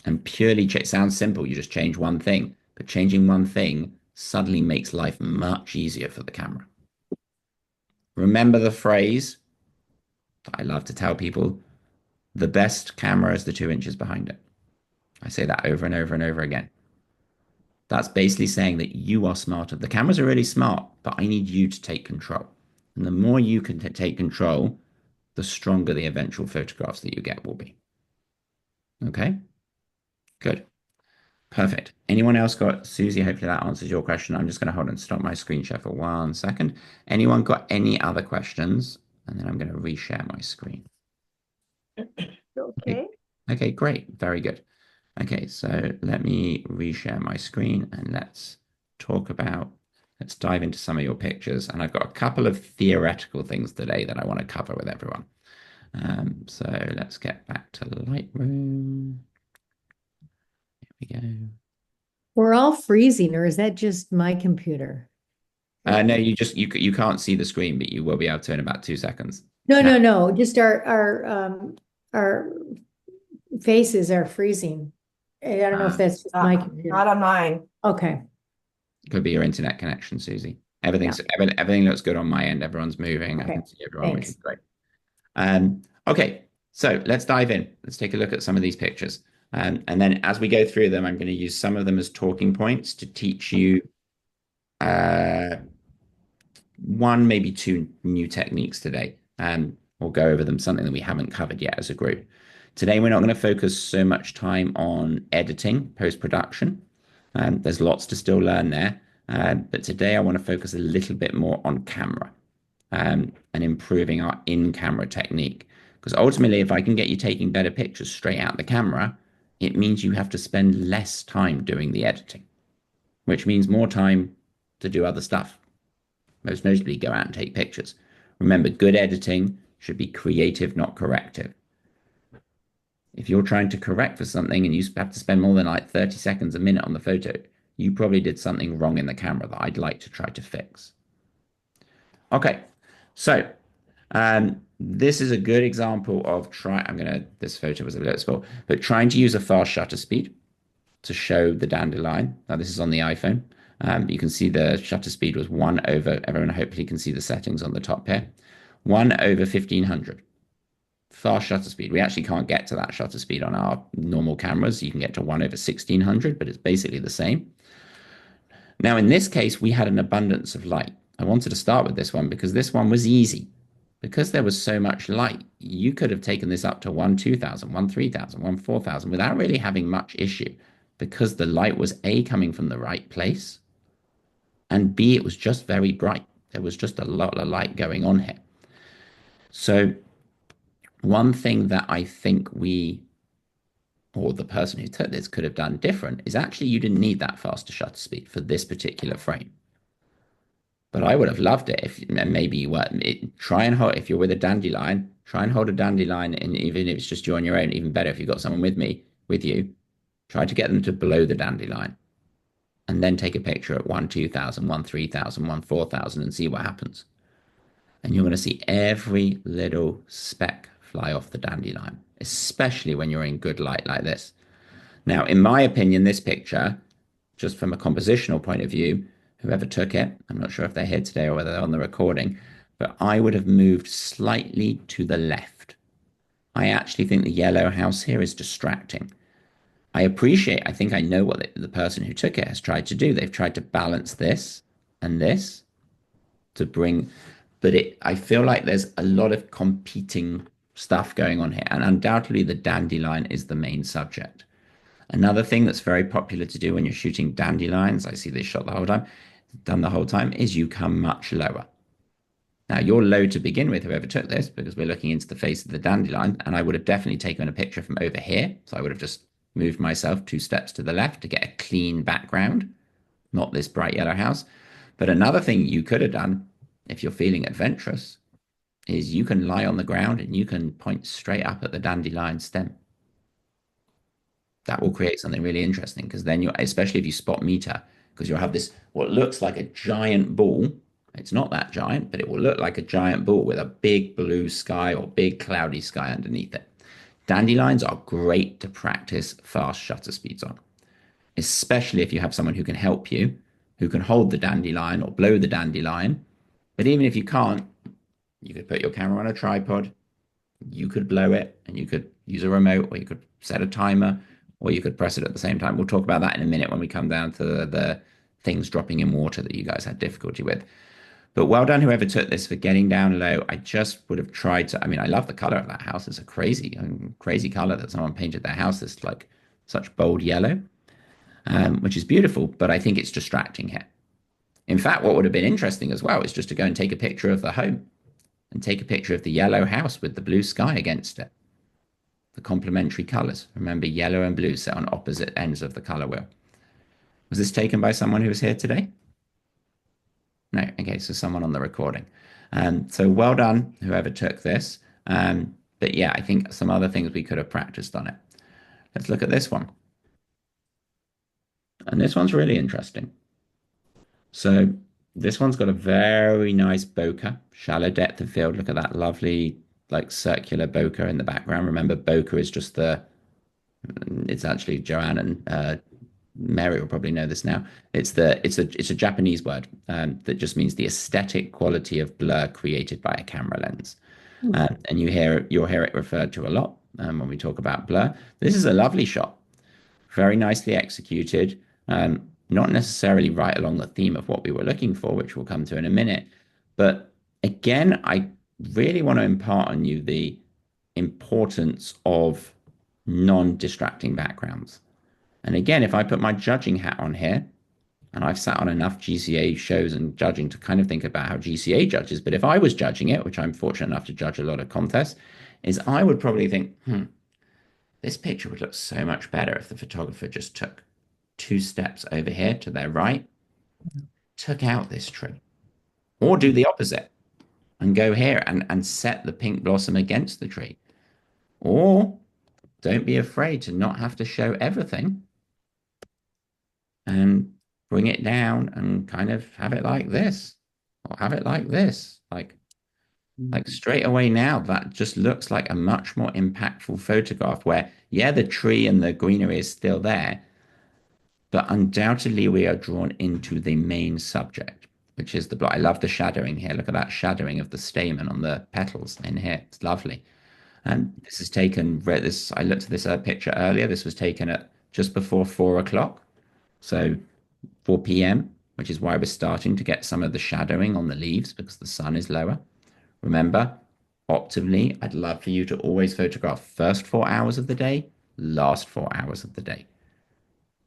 And purely, it sounds simple, you just change one thing, but changing one thing suddenly makes life much easier for the camera. Remember the phrase that I love to tell people, the best camera is the 2 inches behind it. I say that over and over and over again. That's basically saying that you are smarter. The cameras are really smart, but I need you to take control. And the more you can take control, the stronger the eventual photographs that you get will be. Okay, good. Perfect. Anyone else got, Susie, hopefully that answers your question. I'm just going to hold and stop my screen share for 1 second. Anyone got any other questions? And then I'm going to reshare my screen. Okay. Okay. Okay, great. Very good. Okay, so let me reshare my screen and let's dive into some of your pictures. And I've got a couple of theoretical things today that I want to cover with everyone. So let's get back to Lightroom. Here we go. We're all freezing, or is that just my computer? No, you can't see the screen, but you will be able to in about 2 seconds. No, Now, no, no. Just our faces are freezing. I don't know if that's just my computer. Not on mine. Okay. could be your internet connection, Susie. Yeah. Everything looks good on my end. Everyone's moving. I Okay. can see everyone, which is Thanks. great. Okay, so let's dive in. Let's take a look at some of these pictures. And then as we go through them, I'm going to use some of them as talking points to teach you one, maybe two new techniques today. We'll go over them, something that we haven't covered yet as a group. Today, we're not going to focus so much time on editing, post-production. There's lots to still learn there. But today, I want to focus a little bit more on camera and improving our in-camera technique. Because ultimately, if I can get you taking better pictures straight out the camera, it means you have to spend less time doing the editing, which means more time to do other stuff, most notably go out and take pictures. Remember, good editing should be creative, not corrective. If you're trying to correct for something and you have to spend more than like 30 seconds a minute on the photo, you probably did something wrong in the camera that I'd like to try to fix. Okay, so this is a good example of this photo was a little small, but trying to use a fast shutter speed to show the dandelion. Now this is on the iPhone. You can see the shutter speed was 1 over, everyone hopefully can see the settings on the top here, 1 over 1500. Fast shutter speed. We actually can't get to that shutter speed on our normal cameras. You can get to 1 over 1600, but it's basically the same. Now, in this case, we had an abundance of light. I wanted to start with this one because this one was easy. Because there was so much light, you could have taken this up to 1, 2000, 1, 3000, 1, 4000 without really having much issue because the light was A, coming from the right place, and B, it was just very bright. There was just a lot of light going on here. So one thing that I think or the person who took this could have done different is actually you didn't need that faster shutter speed for this particular frame. But I would have loved it if maybe you were, try and hold, if you're with a dandelion, try and hold a dandelion, and even if it's just you on your own, even better if you've got someone with you, try to get them to blow the dandelion and then take a picture at 1, 2000, 1, 3000, 1, 4000 and see what happens. And you're going to see every little speck fly off the dandelion, especially when you're in good light like this. Now, in my opinion, this picture, just from a compositional point of view, whoever took it, I'm not sure if they're here today or whether they're on the recording, but I would have moved slightly to the left. I actually think the yellow house here is distracting. I think I know what the person who took it has tried to do. They've tried to balance this and this to bring, but I feel like there's a lot of competing stuff going on here. And undoubtedly the dandelion is the main subject. Another thing that's very popular to do when you're shooting dandelions, I see this shot done the whole time, is you come much lower. Now you're low to begin with, whoever took this, because we're looking into the face of the dandelion, and I would have definitely taken a picture from over here. So I would have just moved myself 2 steps to the left to get a clean background, not this bright yellow house. But another thing you could have done, if you're feeling adventurous, is you can lie on the ground and you can point straight up at the dandelion stem. That will create something really interesting because then especially if you spot meter, because you'll have this, what looks like a giant ball. It's not that giant, but it will look like a giant ball with a big blue sky or big cloudy sky underneath it. Dandelions are great to practice fast shutter speeds on, especially if you have someone who can help you, who can hold the dandelion or blow the dandelion. But even if you can't, you could put your camera on a tripod, you could blow it, and you could use a remote, or you could set a timer, or you could press it at the same time. We'll talk about that in a minute when we come down to the things dropping in water that you guys had difficulty with. But well done, whoever took this, for getting down low. I just would have tried to, I love the color of that house. It's a crazy color that someone painted their house. It's like such bold yellow. which is beautiful, but I think it's distracting here. In fact, what would have been interesting as well is just to go and take a picture of the home and take a picture of the yellow house with the blue sky against it. The complementary colors. Remember, yellow and blue sit on opposite ends of the color wheel. Was this taken by someone who was here today? No. Okay, so someone on the recording. So well done, whoever took this. But yeah, I think some other things we could have practiced on it. Let's look at this one. And this one's really interesting. So this one's got a very nice bokeh, shallow depth of field. Look at that lovely, like circular bokeh in the background. Remember, bokeh is just it's actually Joanne and Mary will probably know this now. It's a Japanese word that just means the aesthetic quality of blur created by a camera lens. And you'll hear it referred to a lot when we talk about blur. This is a lovely shot, very nicely executed. Not necessarily right along the theme of what we were looking for, which we'll come to in a minute. But again, I really want to impart on you the importance of non-distracting backgrounds. And again, if I put my judging hat on here, and I've sat on enough GCA shows and judging to kind of think about how GCA judges, but if I was judging it, which I'm fortunate enough to judge a lot of contests, is I would probably think, this picture would look so much better if the photographer just took 2 steps over here to their right, took out this tree, or do the opposite and go here and set the pink blossom against the tree. Or don't be afraid to not have to show everything and bring it down and kind of have it like this or have it like this. Like straight away now, that just looks like a much more impactful photograph where, yeah, the tree and the greenery is still there, but undoubtedly we are drawn into the main subject, which is the block. I love the shadowing here. Look at that shadowing of the stamen on the petals in here. It's lovely. And this is taken, I looked at this picture earlier. This was taken at just before 4 o'clock. So 4 p.m., which is why we're starting to get some of the shadowing on the leaves because the sun is lower. Remember, optimally, I'd love for you to always photograph first 4 hours of the day, last 4 hours of the day.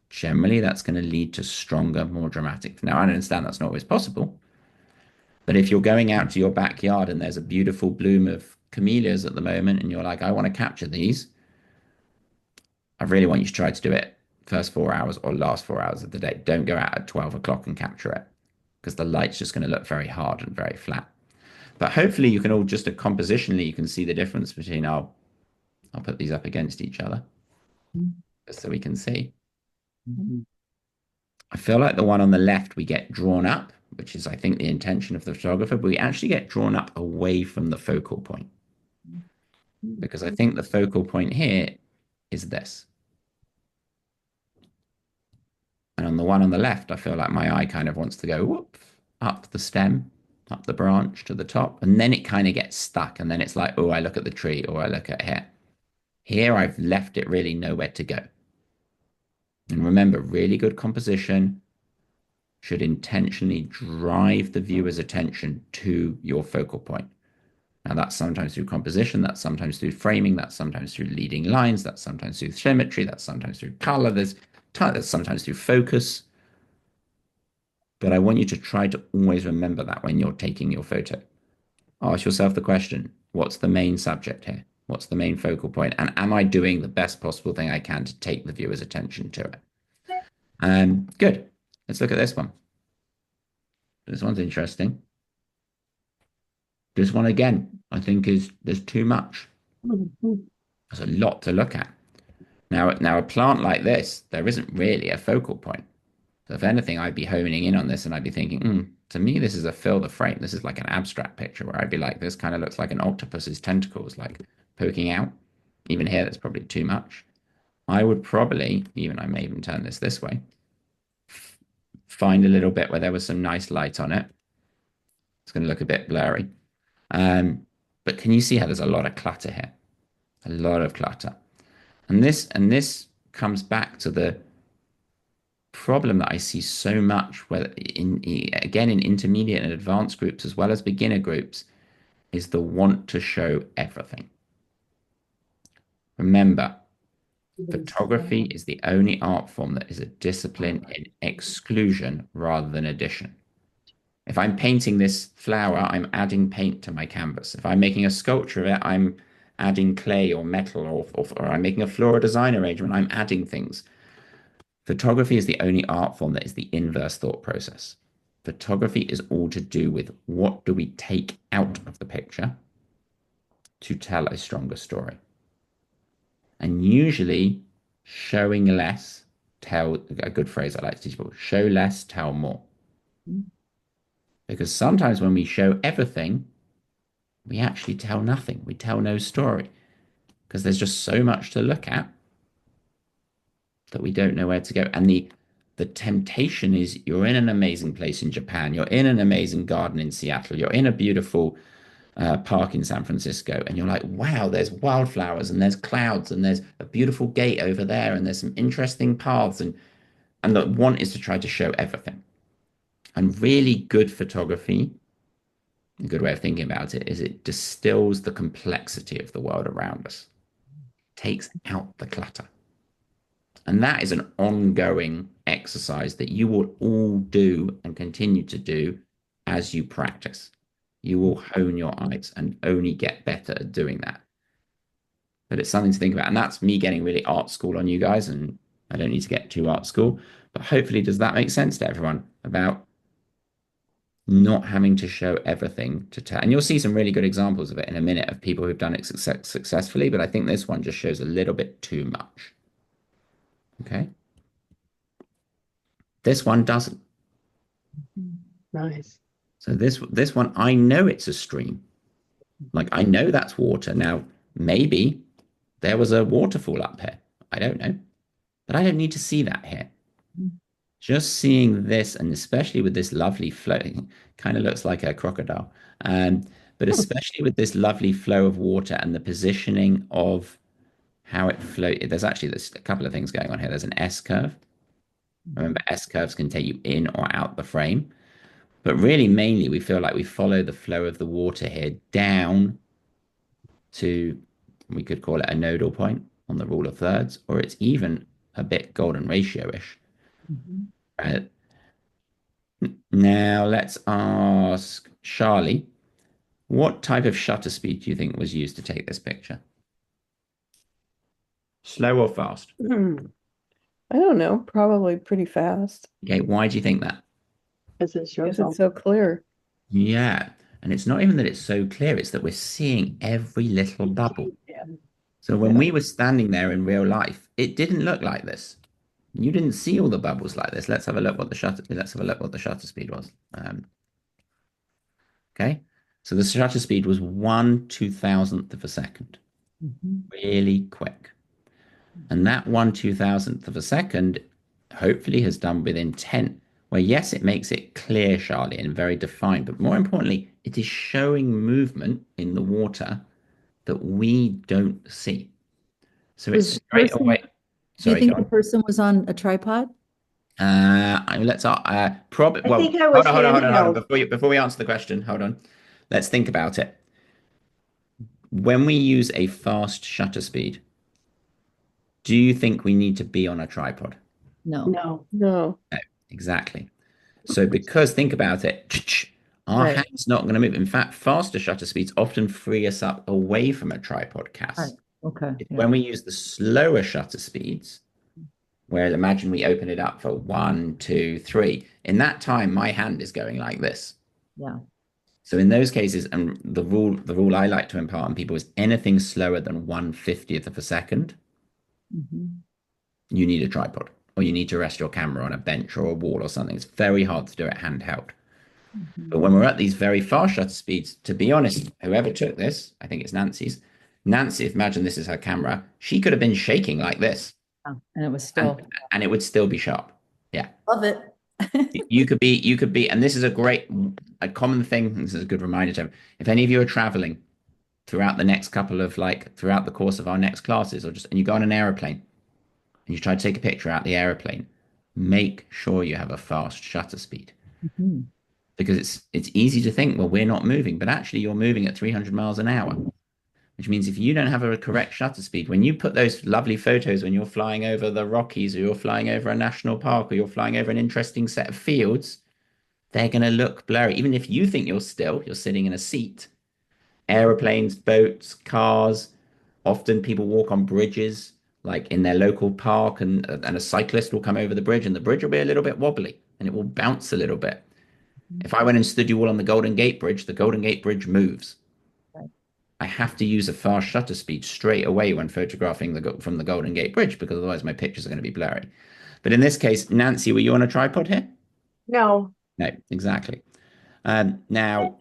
Generally, that's going to lead to stronger, more dramatic. Now, I understand that's not always possible, but if you're going out to your backyard and there's a beautiful bloom of camellias at the moment and you're like, I want to capture these, I really want you to try to do it first 4 hours or last 4 hours of the day. Don't go out at 12 o'clock and capture it because the light's just going to look very hard and very flat. But hopefully you can all just compositionally, you can see the difference between, I'll put these up against each other just so we can see. I feel like the one on the left, we get drawn up, which is, I think, the intention of the photographer, but we actually get drawn up away from the focal point. Because I think the focal point here is this. And on the one on the left, I feel like my eye kind of wants to go whoop, up the stem, up the branch to the top, and then it kind of gets stuck. And then it's like, oh, I look at the tree or I look at here. Here, I've left it really nowhere to go. And remember, really good composition should intentionally drive the viewer's attention to your focal point. Now, that's sometimes through composition, that's sometimes through framing, that's sometimes through leading lines, that's sometimes through symmetry, that's sometimes through color, that's sometimes through focus. But I want you to try to always remember that when you're taking your photo. Ask yourself the question, what's the main subject here? What's the main focal point? And am I doing the best possible thing I can to take the viewer's attention to it? Good. Let's look at this one. This one's interesting. This one, again, I think there's too much. There's a lot to look at. Now, a plant like this, there isn't really a focal point. So if anything, I'd be honing in on this and I'd be thinking, to me, this is a fill the frame. This is like an abstract picture where I'd be like, this kind of looks like an octopus's tentacles, like poking out. Even here, that's probably too much. I would probably, I may even turn this way, find a little bit where there was some nice light on it. It's going to look a bit blurry. But can you see how there's a lot of clutter here? A lot of clutter. And this comes back to the problem that I see so much, whether in intermediate and advanced groups as well as beginner groups, is the want to show everything. Remember, Photography is the only art form that is a discipline in exclusion rather than addition. If I'm painting this flower, I'm adding paint to my canvas. If I'm making a sculpture of it, I'm adding clay or metal, or I'm making a floral design arrangement, I'm adding things. Photography is the only art form that is the inverse thought process. Photography is all to do with what do we take out of the picture to tell a stronger story. And usually, showing less, tell, a good phrase I like to teach people, show less, tell more. Because sometimes when we show everything, we actually tell nothing. We tell no story because there's just so much to look at that we don't know where to go. And the temptation is you're in an amazing place in Japan, you're in an amazing garden in Seattle, you're in a beautiful park in San Francisco, and you're like, wow, there's wildflowers and there's clouds and there's a beautiful gate over there and there's some interesting paths, and the want is to try to show everything. And really good photography, a good way of thinking about it, is it distills the complexity of the world around us, takes out the clutter. And that is an ongoing exercise that you will all do and continue to do as you practice. You will hone your eyes and only get better at doing that. But it's something to think about. And that's me getting really art school on you guys. And I don't need to get too art school. But hopefully, does that make sense to everyone about not having to show everything to tell? And you'll see some really good examples of it in a minute of people who've done it successfully. But I think this one just shows a little bit too much. Okay. This one doesn't. Nice. So this one, I know it's a stream. Like I know that's water. Now, maybe there was a waterfall up here. I don't know. But I don't need to see that here. Just seeing this, and especially with this lovely flow, kind of looks like a crocodile. But especially with this lovely flow of water and the positioning of how it flows. There's a couple of things going on here. There's an S curve. Remember, S curves can take you in or out the frame. But really, mainly, we feel like we follow the flow of the water here down to, we could call it a nodal point on the rule of thirds, or it's even a bit golden ratio-ish. Right. Now, let's ask Charlie, what type of shutter speed do you think was used to take this picture? Slow or fast? I don't know, probably pretty fast Okay, why do you think that? Because it shows because all. it's so clear. Yeah, and it's not even that it's so clear, it's that we're seeing every little bubble. So when we were standing there in real life, it didn't look like this. You didn't see all the bubbles like this. Let's have a look what the shutter speed was. Okay, so the shutter speed was 1/2000th of a second, really quick. And that 1/2000th of a second hopefully has done with intent, where yes, it makes it clear, Charlie, and very defined, but more importantly, it is showing movement in the water that we don't see. So it's Was the straight person- away. Do you Sorry, think go the on. person was on a tripod? Let's probably. I Well, think I was hold on. handheld. Before we answer the question, hold on. Let's think about it. When we use a fast shutter speed, do you think we need to be on a tripod? No. No. No. Exactly. So because think about it, our Right. hand's not going to move. In fact, faster shutter speeds often free us up away from a tripod cast. Right. Okay. It's Yeah. when we use the slower shutter speeds, where imagine we open it up for 1, 2, 3. In that time, my hand is going like this. Yeah. So in those cases, and the rule I like to impart on people is anything slower than 1/50th of a second, you need a tripod, or you need to rest your camera on a bench or a wall or something. It's very hard to do it handheld. But when we're at these very fast shutter speeds, to be honest, whoever took this, I think it's Nancy's. Nancy, imagine this is her camera. She could have been shaking like this, Yeah. And it was still, and it would still be sharp. Yeah. love it. You could be, and this is a common thing. This is a good reminder to everyone. If any of you are traveling throughout throughout the course of our next classes, and you go on an aeroplane and you try to take a picture out the aeroplane, make sure you have a fast shutter speed. Because it's easy to think, well, we're not moving, but actually you're moving at 300 miles an hour. which means if you don't have a correct shutter speed, when you put those lovely photos when you're flying over the Rockies or you're flying over a national park or you're flying over an interesting set of fields, they're going to look blurry. Even if you think you're still, you're sitting in a seat. Aeroplanes, boats, cars, often people walk on bridges, like in their local park, and a cyclist will come over the bridge, and the bridge will be a little bit wobbly and it will bounce a little bit. If I went and stood you all on the Golden Gate Bridge, the Golden Gate Bridge moves. Right. I have to use a fast shutter speed straight away when photographing from the Golden Gate Bridge because otherwise my pictures are going to be blurry. But in this case, Nancy, were you on a tripod here? No, No, exactly. Now,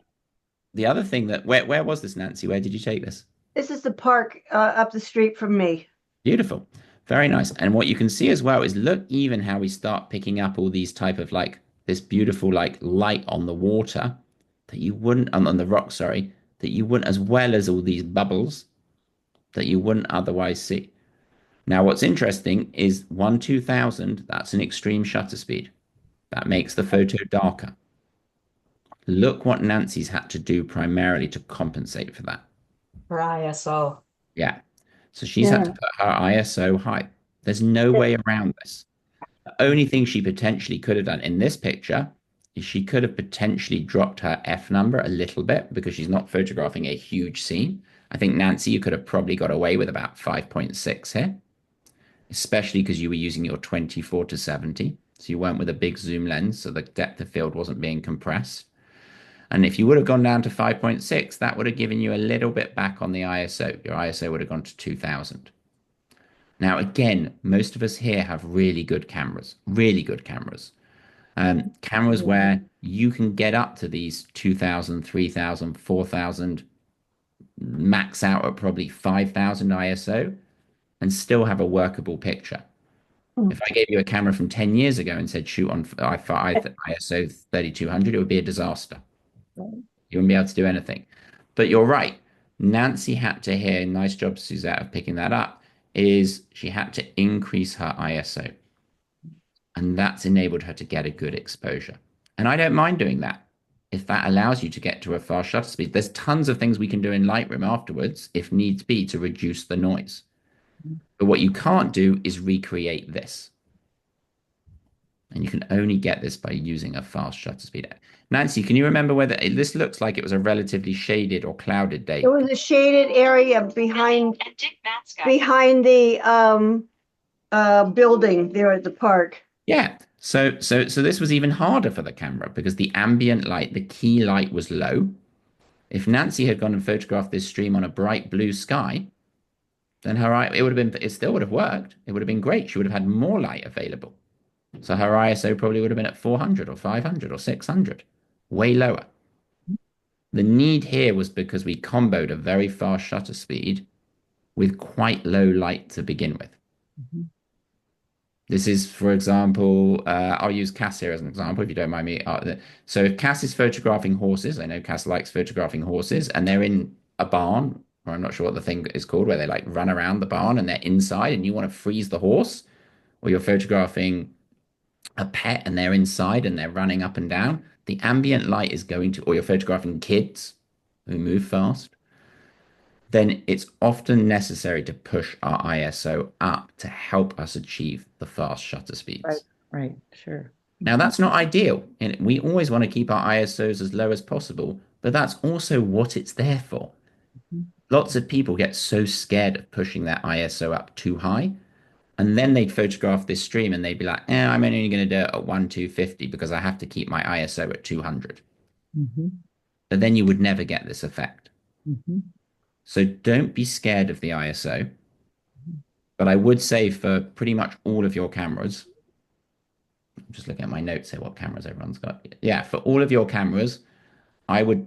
the other thing that where was this, Nancy? Where did you take this? this is the park up the street from me. Beautiful. Very nice. And what you can see as well is look even how we start picking up all these type of like this beautiful like light on the water that you wouldn't on the rock, sorry, that you wouldn't, as well as all these bubbles that you wouldn't otherwise see. Now, what's interesting is 1/2000, that's an extreme shutter speed. That makes the photo darker. Look what Nancy's had to do primarily to compensate for that. For ISO. Yeah. So she's had to Yeah. put her ISO high. There's no way around this. The only thing she potentially could have done in this picture is she could have potentially dropped her F number a little bit because she's not photographing a huge scene. I think, Nancy, you could have probably got away with about 5.6 here, especially because you were using your 24-70. So you weren't with a big zoom lens, so the depth of field wasn't being compressed. And if you would have gone down to 5.6, that would have given you a little bit back on the ISO. Your ISO would have gone to 2000. Now, again, most of us here have really good cameras, really good cameras. Cameras where you can get up to these 2000, 3000, 4000, max out at probably 5000 ISO and still have a workable picture. If I gave you a camera from 10 years ago and said shoot on ISO 3200, it would be a disaster. You wouldn't be able to do anything. But you're right. Nancy had to hear, nice job, Suzette, of picking that up, is she had to increase her ISO. And that's enabled her to get a good exposure. And I don't mind doing that. If that allows you to get to a fast shutter speed, there's tons of things we can do in Lightroom afterwards, if needs be, to reduce the noise. But what you can't do is recreate this. And you can only get this by using a fast shutter speed. Nancy, can you remember whether this looks like it was a relatively shaded or clouded day? It was a shaded area behind the building there at the park. Yeah. So this was even harder for the camera because the ambient light, the key light was low. If Nancy had gone and photographed this stream on a bright blue sky, then it still would have worked. It would have been great. She would have had more light available. So her ISO probably would have been at 400 or 500 or 600, way lower. The need here was because we comboed a very fast shutter speed with quite low light to begin with. This is, for example, I'll use Cass here as an example, if you don't mind me. So if Cass is photographing horses, I know Cass likes photographing horses, and they're in a barn, or I'm not sure what the thing is called, where they like run around the barn and they're inside and you want to freeze the horse, or you're photographing a pet and they're inside and they're running up and down, the ambient light is going to, or you're photographing kids who move fast, then it's often necessary to push our ISO up to help us achieve the fast shutter speeds. Right, sure. Now, that's not ideal, and we always want to keep our ISOs as low as possible, but that's also what it's there for. Lots of people get so scared of pushing their ISO up too high, and then they'd photograph this stream and they'd be like, I'm only going to do it at 1/250 because I have to keep my ISO at 200. But then you would never get this effect. So don't be scared of the ISO. But I would say for pretty much all of your cameras, I'm just looking at my notes here, what cameras everyone's got. Yeah, for all of your cameras, I would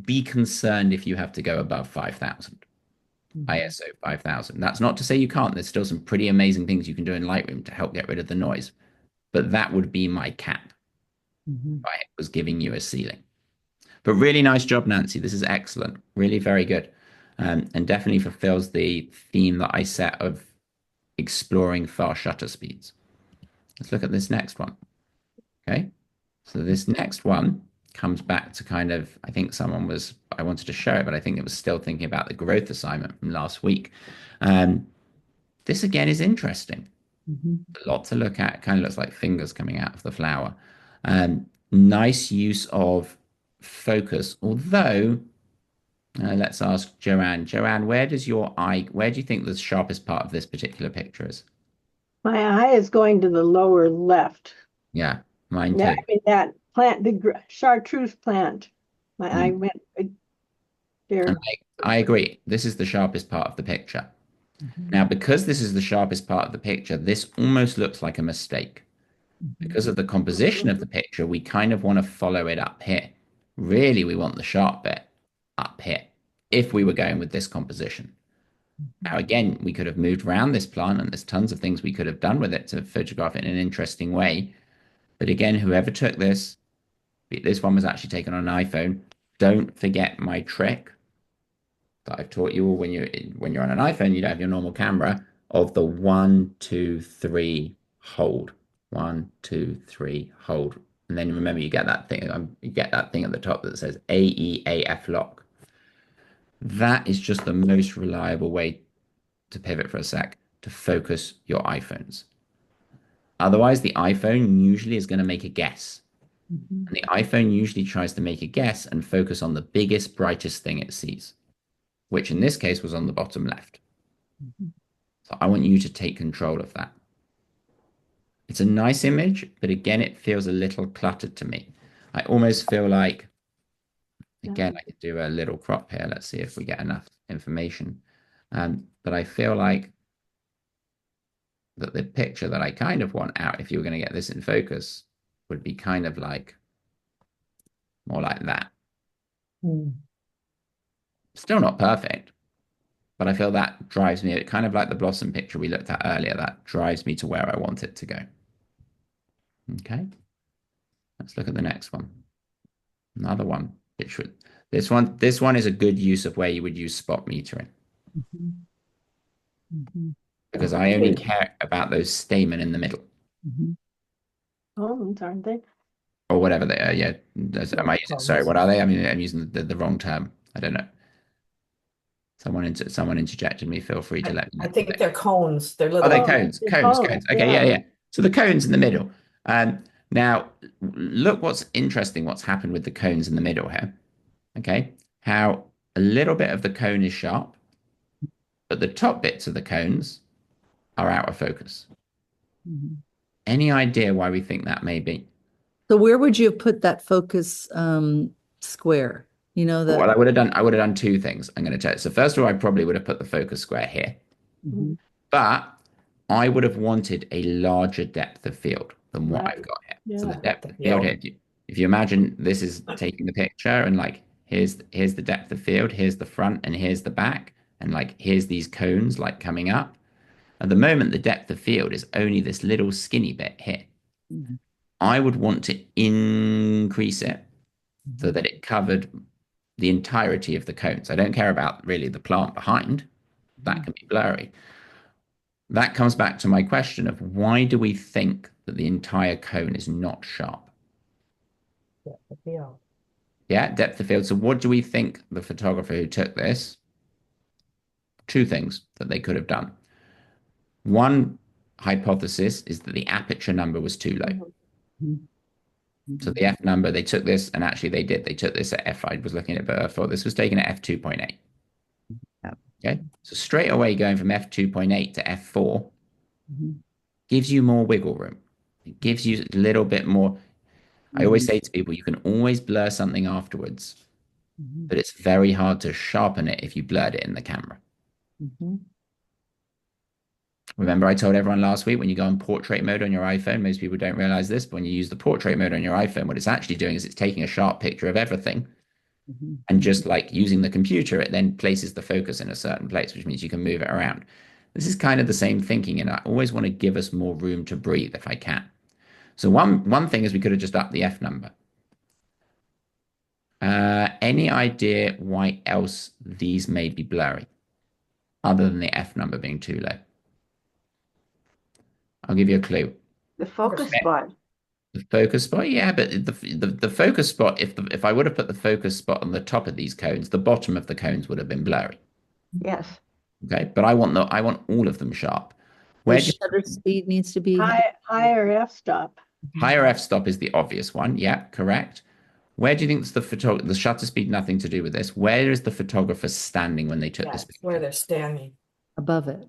be concerned if you have to go above 5,000. ISO 5,000. That's not to say you can't. There's still some pretty amazing things you can do in Lightroom to help get rid of the noise. But that would be my cap if I was giving you a ceiling. But really nice job, Nancy. This is excellent. Really very good. And definitely fulfills the theme that I set of exploring fast shutter speeds. Let's look at this next one. Okay. So this next one comes back to kind of, I think I wanted to show it, but I think it was still thinking about the growth assignment from last week. This again is interesting. A lot to look at. It kind of looks like fingers coming out of the flower. Nice use of focus, although let's ask Joanne. Joanne, where do you think the sharpest part of this particular picture is? My eye is going to the lower left. Yeah, mine Yeah, too. I mean that plant, the chartreuse plant. My eye Mm. went right And there. I agree. This is the sharpest part of the picture. Now, because this is the sharpest part of the picture, this almost looks like a mistake. Because of the composition of the picture, we kind of want to follow it up here. Really, we want the sharp bit up here if we were going with this composition. Now, again, we could have moved around this plant and there's tons of things we could have done with it to photograph it in an interesting way. But again, whoever took this one was actually taken on an iPhone. Don't forget my trick that I've taught you all when you're on an iPhone, you don't have your normal camera of the 1, 2, 3 hold. 1, 2, 3 hold. And then remember you get that thing at the top that says AEAF lock. That is just the most reliable way to pivot for a sec to focus your iPhones. Otherwise, the iPhone usually is going to make a guess. And the iPhone usually tries to make a guess and focus on the biggest, brightest thing it sees, which in this case was on the bottom left. So I want you to take control of that. It's a nice image, but again, it feels a little cluttered to me. I almost feel like, again, I could do a little crop here. Let's see if we get enough information. But I feel like that the picture that I kind of want out, if you were going to get this in focus, would be kind of like more like that. Still not perfect, but I feel that drives me, kind of like the blossom picture we looked at earlier, that drives me to where I want it to go. Okay, let's look at the next one. Another one. This one is a good use of where you would use spot metering. Because I only care about those stamen in the middle. Oh, aren't they? Or whatever they are, yeah. Sorry, what are they? I mean, I'm using the wrong term. I don't know. Someone interjected me. Feel free to let me know. I think they're cones. They're Oh, little. they're cones. They're Cones. cones, Okay, yeah. yeah. So the cones in the middle. Now, look what's interesting, what's happened with the cones in the middle here. Okay. How a little bit of the cone is sharp, but the top bits of the cones are out of focus. Any idea why we think that may be? So where would you have put that focus square? You know, Well, the I would have done two things. I'm going to tell you. So first of all, I probably would have put the focus square here, but I would have wanted a larger depth of field than what I've got here. So the depth of field here, if you imagine this is taking the picture and like here's the depth of field, here's the front and here's the back, and like here's these cones like coming up. At the moment, the depth of field is only this little skinny bit here. I would want to increase it so that it covered the entirety of the cones. I don't care about really the plant behind. That can be blurry. That comes back to my question of why do we think that the entire cone is not sharp? Yeah, depth of field. So what do we think the photographer who took this? Two things that they could have done. One hypothesis is that the aperture number was too low. So the F number, they took this, and actually they did. They took this at F. I was looking at it, but I thought this was taken at F2.8. Okay, so straight away going from F2.8 to F4 gives you more wiggle room. It gives you a little bit more. I always say to people, you can always blur something afterwards, but it's very hard to sharpen it if you blurred it in the camera. Remember, I told everyone last week when you go on portrait mode on your iPhone, most people don't realize this, but when you use the portrait mode on your iPhone, what it's actually doing is it's taking a sharp picture of everything. And just like using the computer, it then places the focus in a certain place, which means you can move it around. This is kind of the same thinking, and I always want to give us more room to breathe if I can. So one thing is we could have just upped the F number. Any idea why else these may be blurry, other than the F number being too low? I'll give you a clue. The focus spot. The focus spot, yeah, but the focus spot, if I would have put the focus spot on the top of these cones, the bottom of the cones would have been blurry. Yes. Okay, but I want all of them sharp. The Where do you, shutter speed needs to be Higher f-stop. higher f-stop is the obvious one. Yeah, correct. Where do you think the shutter speed nothing to do with this? Where is the photographer standing when they took this That's where picture? they're standing. above it,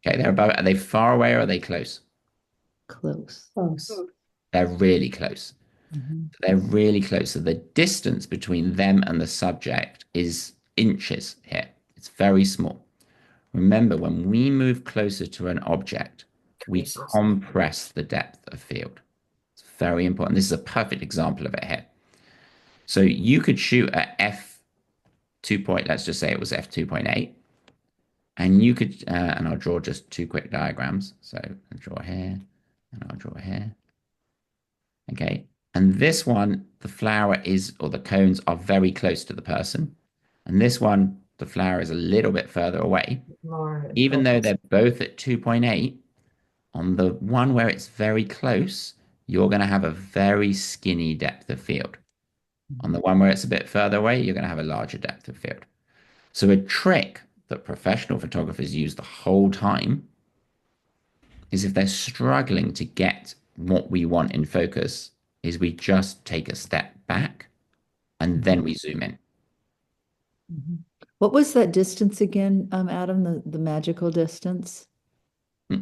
Okay, they're above. Are they far away or are they close? close. Close. They're really close. Mhm. They're really close. So the distance between them and the subject is inches here. It's very small. Remember, when we move closer to an object, we Creases. compress the depth of field. It's very important. This is a perfect example of it here. So you could shoot at f2 point, let's just say it was f2.8, and you could, and I'll draw just two quick diagrams. So I'll draw here, and I'll draw here. Okay. And this one, the flower is, or the cones are very close to the person. And this one, the flower is a little bit further away. More Even though focus. they're both at 2.8, on the one where it's very close, you're going to have a very skinny depth of field. On the one where it's a bit further away, you're going to have a larger depth of field. So a trick that professional photographers use the whole time is if they're struggling to get what we want in focus, is we just take a step back and then we zoom in. Mhm. What was that distance again, Adam, the magical distance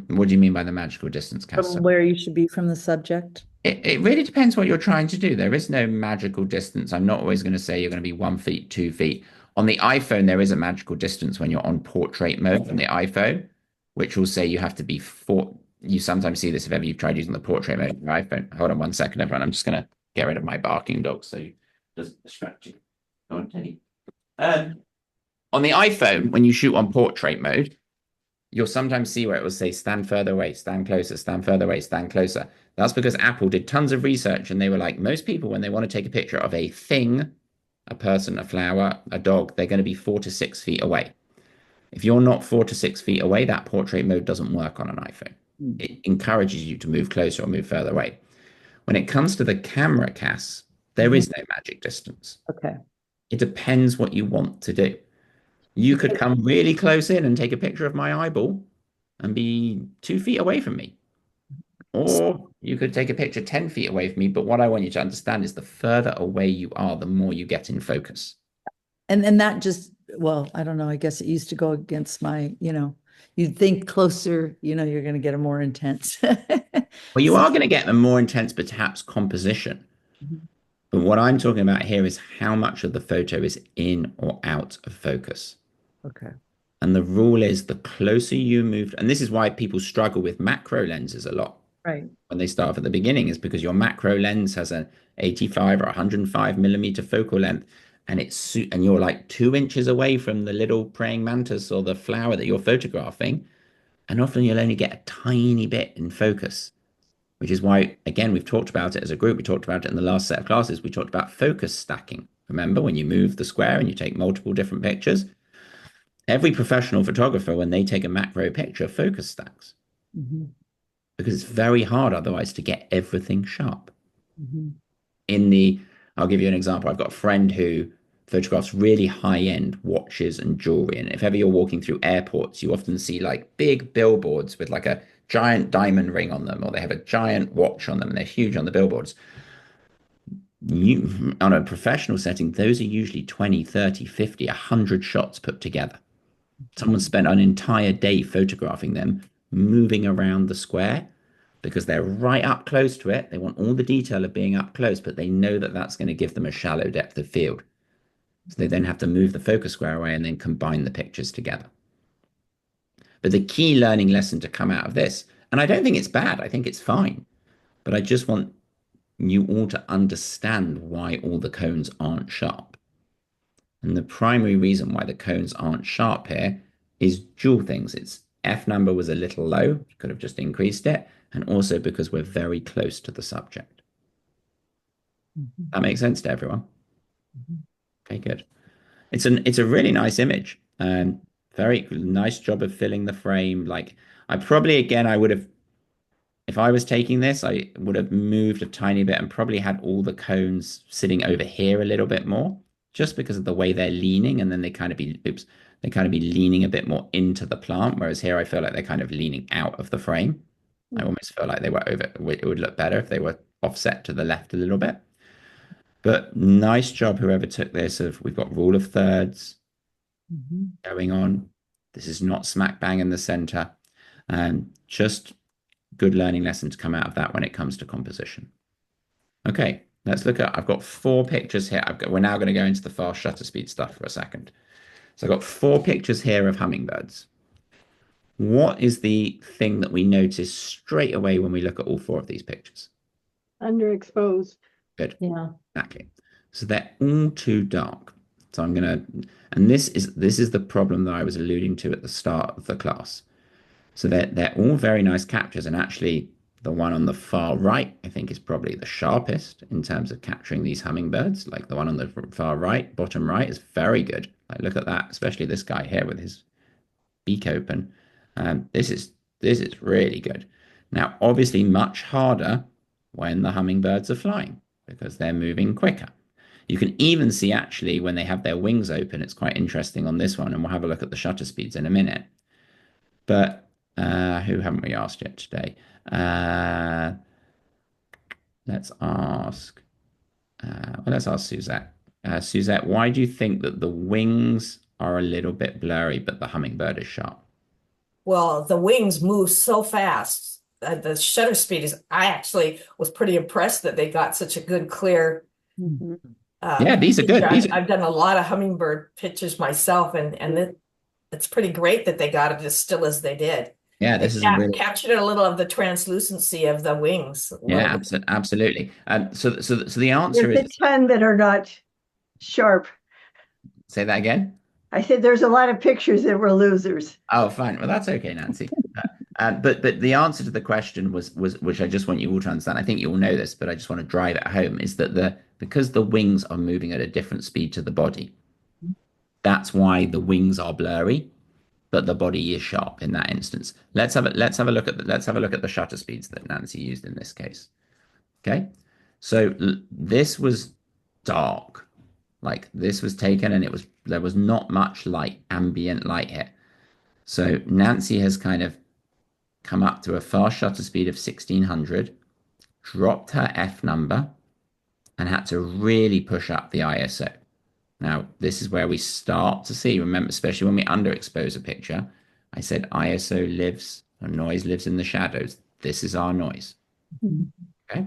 What do you mean by the magical distance, Cass? from where you should be from the subject? It really depends what you're trying to do. There is no magical distance. I'm not always going to say you're going to be 1 feet, 2 feet. On the iPhone, there is a magical distance when you're on portrait mode on the iPhone, which will say you have to be four. You sometimes see this if ever you've tried using the portrait mode on your iPhone. Hold on 1 second, everyone. I'm just going to get rid of my barking dog so it doesn't distract you. Go on, Teddy. On the iPhone, when you shoot on portrait mode, you'll sometimes see where it will say stand further away, stand closer, stand further away, stand closer. That's because Apple did tons of research and they were like, most people, when they want to take a picture of a thing, a person, a flower, a dog, they're going to be 4 to 6 feet away. If you're not 4 to 6 feet away, that portrait mode doesn't work on an iPhone. It encourages you to move closer or move further away. When it comes to the camera, Cass, there is no magic distance. Okay. It depends what you want to do. You could come really close in and take a picture of my eyeball and be 2 feet away from me. Or you could take a picture 10 feet away from me. But what I want you to understand is the further away you are, the more you get in focus. And that just, well, I don't know, I guess it used to go against my, you'd think closer, you're going to get a more intense. Well, you are going to get a more intense, perhaps composition. Mhm. But what I'm talking about here is how much of the photo is in or out of focus. Okay. And the rule is the closer you move, and this is why people struggle with macro lenses a lot Right. when they start at the beginning, is because your macro lens has an 85 or 105 millimeter focal length, and and you're like 2 inches away from the little praying mantis or the flower that you're photographing, and often you'll only get a tiny bit in focus, which is why, again, we've talked about it as a group. We talked about it in the last set of classes. We talked about focus stacking. Remember when you move the square and you take multiple different pictures? Every professional photographer, when they take a macro picture, focus stacks Mhm. because it's very hard otherwise to get everything sharp. Mhm. I'll give you an example. I've got a friend who photographs really high-end watches and jewelry. And if ever you're walking through airports, you often see like big billboards with like a giant diamond ring on them, or they have a giant watch on them and they're huge on the billboards. On a professional setting, those are usually 20, 30, 50, 100 shots put together. Someone spent an entire day photographing them moving around the square because they're right up close to it. They want all the detail of being up close, but they know that that's going to give them a shallow depth of field. So they then have to move the focus square away and then combine the pictures together. But the key learning lesson to come out of this, and I don't think it's bad, I think it's fine, but I just want you all to understand why all the cones aren't sharp. And the primary reason why the cones aren't sharp here is dual things. Its F number was a little low, could have just increased it, and also because we're very close to the subject. Mhm. That makes sense to everyone? Mhm. Okay, good. It's a really nice image. Very nice job of filling the frame. Like I probably again I would have if I was taking this, I would have moved a tiny bit and probably had all the cones sitting over here a little bit more, just because of the way they're leaning, and then they kind of be, oops, they kind of be leaning a bit more into the plant, whereas here I feel like they're kind of leaning out of the frame. I almost feel like they were over, it would look better if they were offset to the left a little bit. But nice job, whoever took this, of we've got rule of thirds going on. This is not smack bang in the center. And just good learning lesson to come out of that when it comes to composition. Okay, let's look at, I've got 4 pictures here. We're now going to go into the fast shutter speed stuff for a second. So I've got 4 pictures here of hummingbirds. What is the thing that we notice straight away when we look at all 4 of these pictures? Underexposed. Good. Yeah. Exactly. So they're all too dark. So I'm gonna, and this is the problem that I was alluding to at the start of the class. So they're all very nice captures, and actually the one on the far right, I think, is probably the sharpest in terms of capturing these hummingbirds. Like the one on the far right, bottom right, is very good. Like look at that, especially this guy here with his beak open. This is really good. Now, obviously, much harder when the hummingbirds are flying because they're moving quicker. You can even see actually when they have their wings open, it's quite interesting on this one, and we'll have a look at the shutter speeds in a minute. But who haven't we asked yet today? Let's ask. Let's ask Suzette. Suzette, why do you think that the wings are a little bit blurry, but the hummingbird is sharp? Well, the wings move so fast. The shutter speed is, I actually was pretty impressed that they got such a good, clear. Yeah, these are good. Picture. I've done a lot of hummingbird pictures myself, and it's pretty great that they got it as still as they did. Yeah, They this is a really captured a little of the translucency of the wings. yeah, absolutely. So the answer There's is a ton that are not sharp. say that again. I said there's a lot of pictures that were losers. Oh, fine. Well, that's okay, Nancy. But the answer to the question was which I just want you all to understand. I think you all know this, but I just want to drive it home. Is that because the wings are moving at a different speed to the body, that's why the wings are blurry, but the body is sharp in that instance. Let's have a look at the shutter speeds that Nancy used in this case. Okay, so this was dark, like this was taken, and there was not much light, ambient light here. So Nancy has kind of come up to a fast shutter speed of 1600, dropped her F number, and had to really push up the ISO. Now, this is where we start to see, remember, especially when we underexpose a picture, I said ISO lives, or noise lives in the shadows. This is our noise. Okay.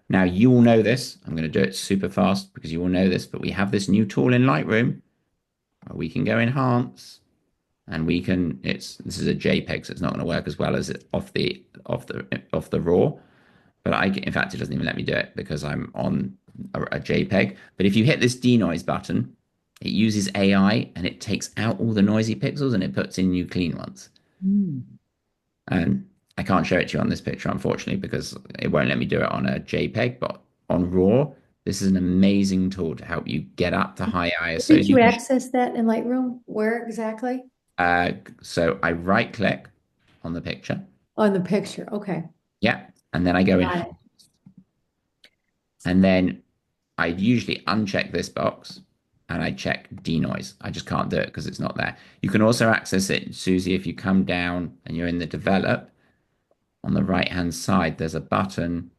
Now, you all know this. I'm going to do it super fast because you all know this, but we have this new tool in Lightroom where we can go enhance, and we can, this is a JPEG, so it's not going to work as well as it off the raw. But in fact, it doesn't even let me do it because I'm on a JPEG. But if you hit this denoise button, it uses AI and it takes out all the noisy pixels and it puts in new clean ones. And I can't show it to you on this picture, unfortunately, because it won't let me do it on a JPEG. But on RAW, this is an amazing tool to help you get up to high ISO. Did you access that in Lightroom? Where exactly? So I right click on the picture. On the picture. Okay. Yeah. And then I go in. Got it. And then I usually uncheck this box and I check denoise. I just can't do it because it's not there. You can also access it, Susie, if you come down and you're in the develop on the right hand side, there's a button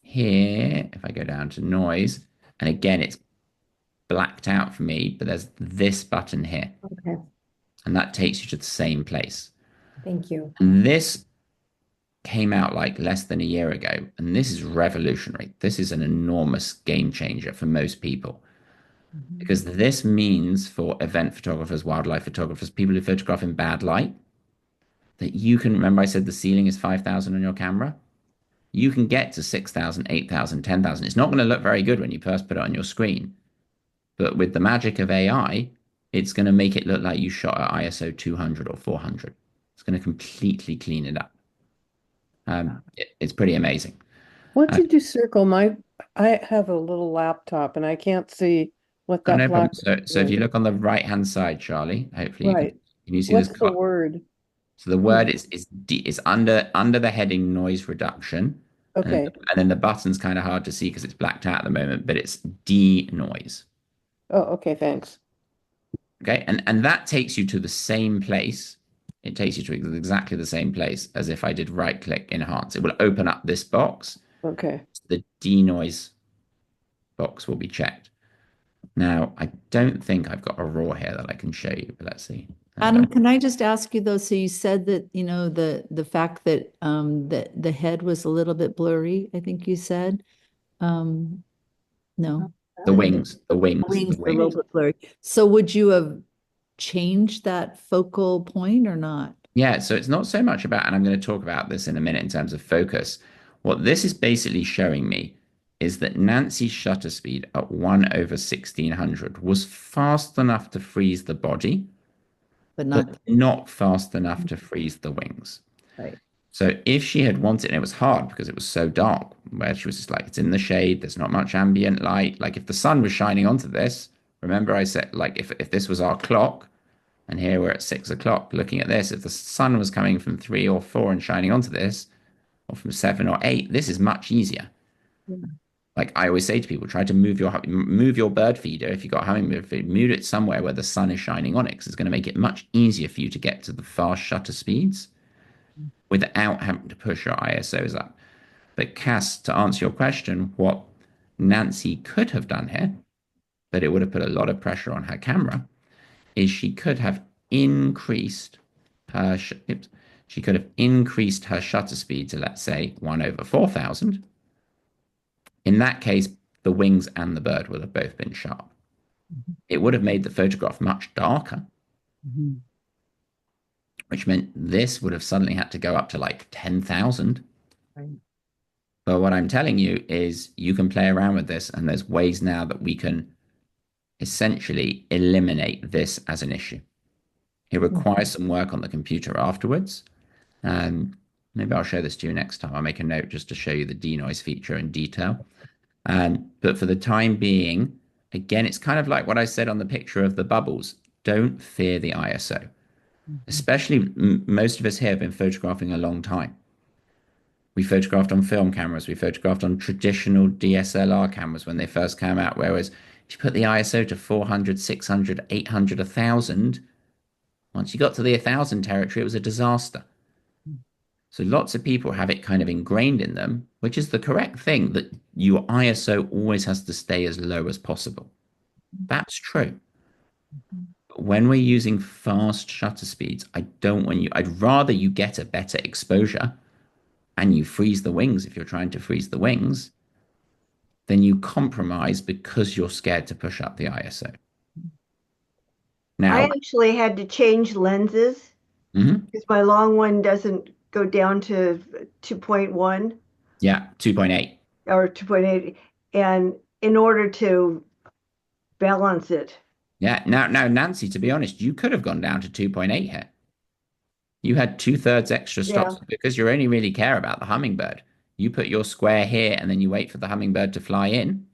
here. If I go down to noise, and again, it's blacked out for me, but there's this button here. Okay. And that takes you to the same place. Thank you. And this came out like less than a year ago, and this is revolutionary. This is an enormous game changer for most people because this means for event photographers, wildlife photographers, people who photograph in bad light, that you can, remember I said the ceiling is 5,000 on your camera? You can get to 6,000, 8,000, 10,000. It's not going to look very good when you first put it on your screen, but with the magic of AI, it's going to make it look like you shot at ISO 200 or 400. It's going to completely clean it up. It's pretty amazing. What did you circle? I have a little laptop and I can't see what that No problem. black So if you look on the right hand side, Charlie, hopefully right. can you see What's this the word? So the word is under the heading noise reduction. Okay. And then the button's kind of hard to see because it's blacked out at the moment, but it's denoise. Oh, okay, thanks. Okay. And that takes you to the same place. It takes you to exactly the same place as if I did right click enhance. It will open up this box. Okay. The denoise box will be checked. Now, I don't think I've got a raw here that I can show you, but let's see. Adam, can I just ask you though, so you said that, the fact that that the head was a little bit blurry, I think you said. No. The wings, the wings, Wings the are a little wings. bit blurry. So would you have changed that focal point or not? Yeah, so it's not so much about, and I'm going to talk about this in a minute in terms of focus. What this is basically showing me is that Nancy's shutter speed at 1 over 1600 was fast enough to freeze the body, But but not, not fast enough to freeze the wings. right. So if she had wanted, and it was hard because it was so dark, where she was just like, it's in the shade, there's not much ambient light. Like if the sun was shining onto this, remember I said, like if this was our clock, and here we're at 6 o'clock looking at this, if the sun was coming from 3 or 4 and shining onto this, or from 7 or 8, this is much easier. Yeah. Like I always say to people, try to move your bird feeder. If you've got a hummingbird feeder, move it somewhere where the sun is shining on it, because it's going to make it much easier for you to get to the fast shutter speeds without having to push your ISOs up. But Cass, to answer your question, what Nancy could have done here, but it would have put a lot of pressure on her camera, is she could have increased her she could have increased her shutter speed to, let's say, 1 over 4000. In that case, the wings and the bird would have both been sharp. It would have made the photograph much darker, Mhm. which meant this would have suddenly had to go up to like 10,000. Right. But what I'm telling you is you can play around with this, and there's ways now that we can essentially eliminate this as an issue. It requires some work on the computer afterwards. Maybe I'll show this to you next time. I'll make a note just to show you the denoise feature in detail. But for the time being, again, it's kind of like what I said on the picture of the bubbles. Don't fear the ISO. Especially most of us here have been photographing a long time. We photographed on film cameras. We photographed on traditional DSLR cameras when they first came out. Whereas if you put the ISO to 400, 600, 800, 1000, once you got to the 1000 territory, it was a disaster. So lots of people have it kind of ingrained in them, which is the correct thing, that your ISO always has to stay as low as possible. That's true. But when we're using fast shutter speeds, I'd rather you get a better exposure and you freeze the wings if you're trying to freeze the wings, then you compromise because you're scared to push up the ISO. I Now, actually had to change lenses mhm, because my long one doesn't go down to 2.1 yeah, 2.8. or 2.8, and in order to balance it. Yeah, now, Nancy, to be honest, you could have gone down to 2.8 here. You had 2/3 extra stops Yeah. because you only really care about the hummingbird. You put your square here and then you wait for the hummingbird to fly in.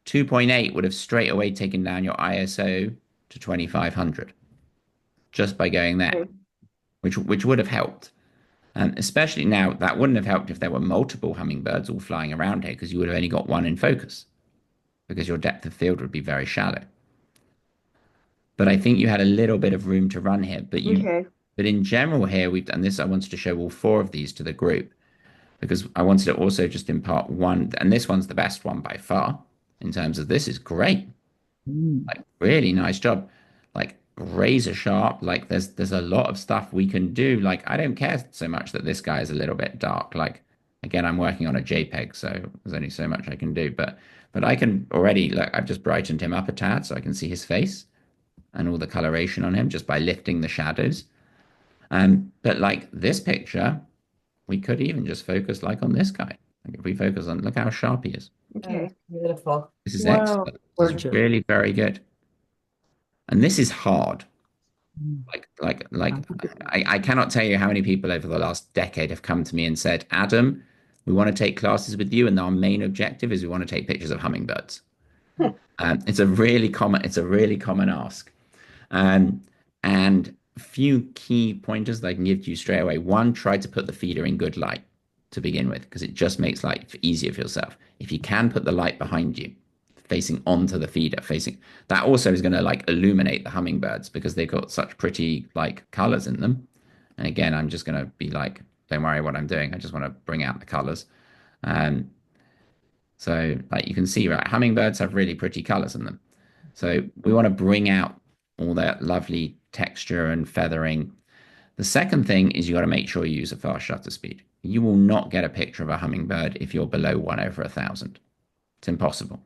2.8 would have straight away taken down your ISO to 2500 just by going there, Okay. which would have helped. And especially now, that wouldn't have helped if there were multiple hummingbirds all flying around here, because you would have only got one in focus, because your depth of field would be very shallow. But I think you had a little bit of room to run here. Okay. But in general here, we've done this. I wanted to show all 4 of these to the group, because I wanted to also just impart one, and this one's the best one by far in terms of this is great. Like really nice job. Like razor sharp. Like there's a lot of stuff we can do. Like I don't care so much that this guy is a little bit dark. Like again, I'm working on a JPEG, so there's only so much I can do. But I can already look, I've just brightened him up a tad so I can see his face and all the coloration on him just by lifting the shadows. But like this picture, we could even just focus like on this guy. Like if we focus on, look how sharp he is. Okay. Beautiful. This is Wow. excellent. This is Gorgeous. really very good. And this is hard. I cannot tell you how many people over the last decade have come to me and said, Adam, we want to take classes with you, and our main objective is we want to take pictures of hummingbirds. It's a really common ask. And few key pointers that I can give to you straight away. One, try to put the feeder in good light to begin with, because it just makes life easier for yourself. If you can put the light behind you, facing onto the feeder, facing that also is going to like illuminate the hummingbirds because they've got such pretty like colors in them. And again, I'm just going to be like, don't worry what I'm doing. I just want to bring out the colors. Um, so like you can see, right, hummingbirds have really pretty colors in them. So we want to bring out all that lovely texture and feathering. The second thing is you got to make sure you use a fast shutter speed. You will not get a picture of a hummingbird if you're below 1/1000. It's impossible.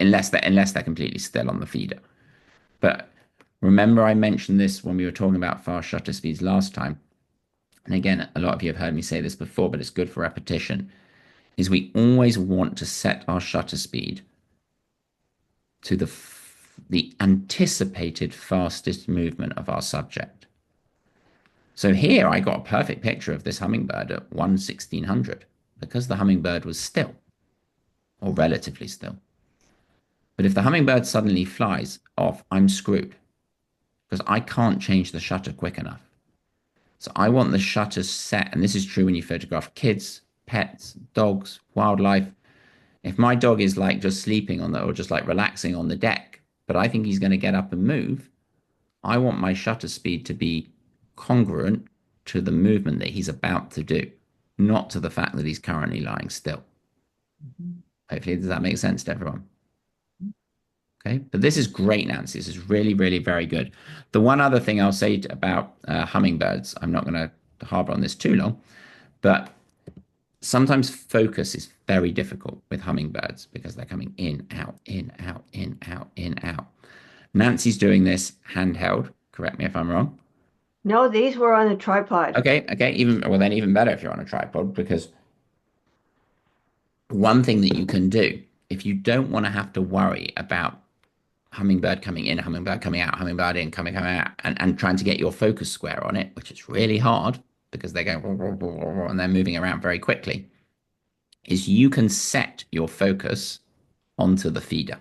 Unless they're completely still on the feeder. But remember I mentioned this when we were talking about fast shutter speeds last time. And again, a lot of you have heard me say this before, but it's good for repetition, is we always want to set our shutter speed to the anticipated fastest movement of our subject. So here I got a perfect picture of this hummingbird at 1/1600 because the hummingbird was still, or relatively still. But if the hummingbird suddenly flies off, I'm screwed because I can't change the shutter quick enough. So I want the shutter set, and this is true when you photograph kids, pets, dogs, wildlife. If my dog is like just sleeping on the, or just like relaxing on the deck, but I think he's going to get up and move, I want my shutter speed to be congruent to the movement that he's about to do, not to the fact that he's currently lying still. Hopefully, does that make sense to everyone? Okay, but this is great, Nancy. This is really, really very good. The one other thing I'll say about hummingbirds, I'm not going to harbor on this too long, but sometimes focus is very difficult with hummingbirds because they're coming in, out, in, out, in, out, in, out. Nancy's doing this handheld. Correct me if I'm wrong. No, these were on a tripod. Okay, even better if you're on a tripod, because one thing that you can do if you don't want to have to worry about hummingbird coming in, hummingbird coming out, hummingbird in, coming out, and trying to get your focus square on it, which is really hard because they're going and they're moving around very quickly, is you can set your focus onto the feeder.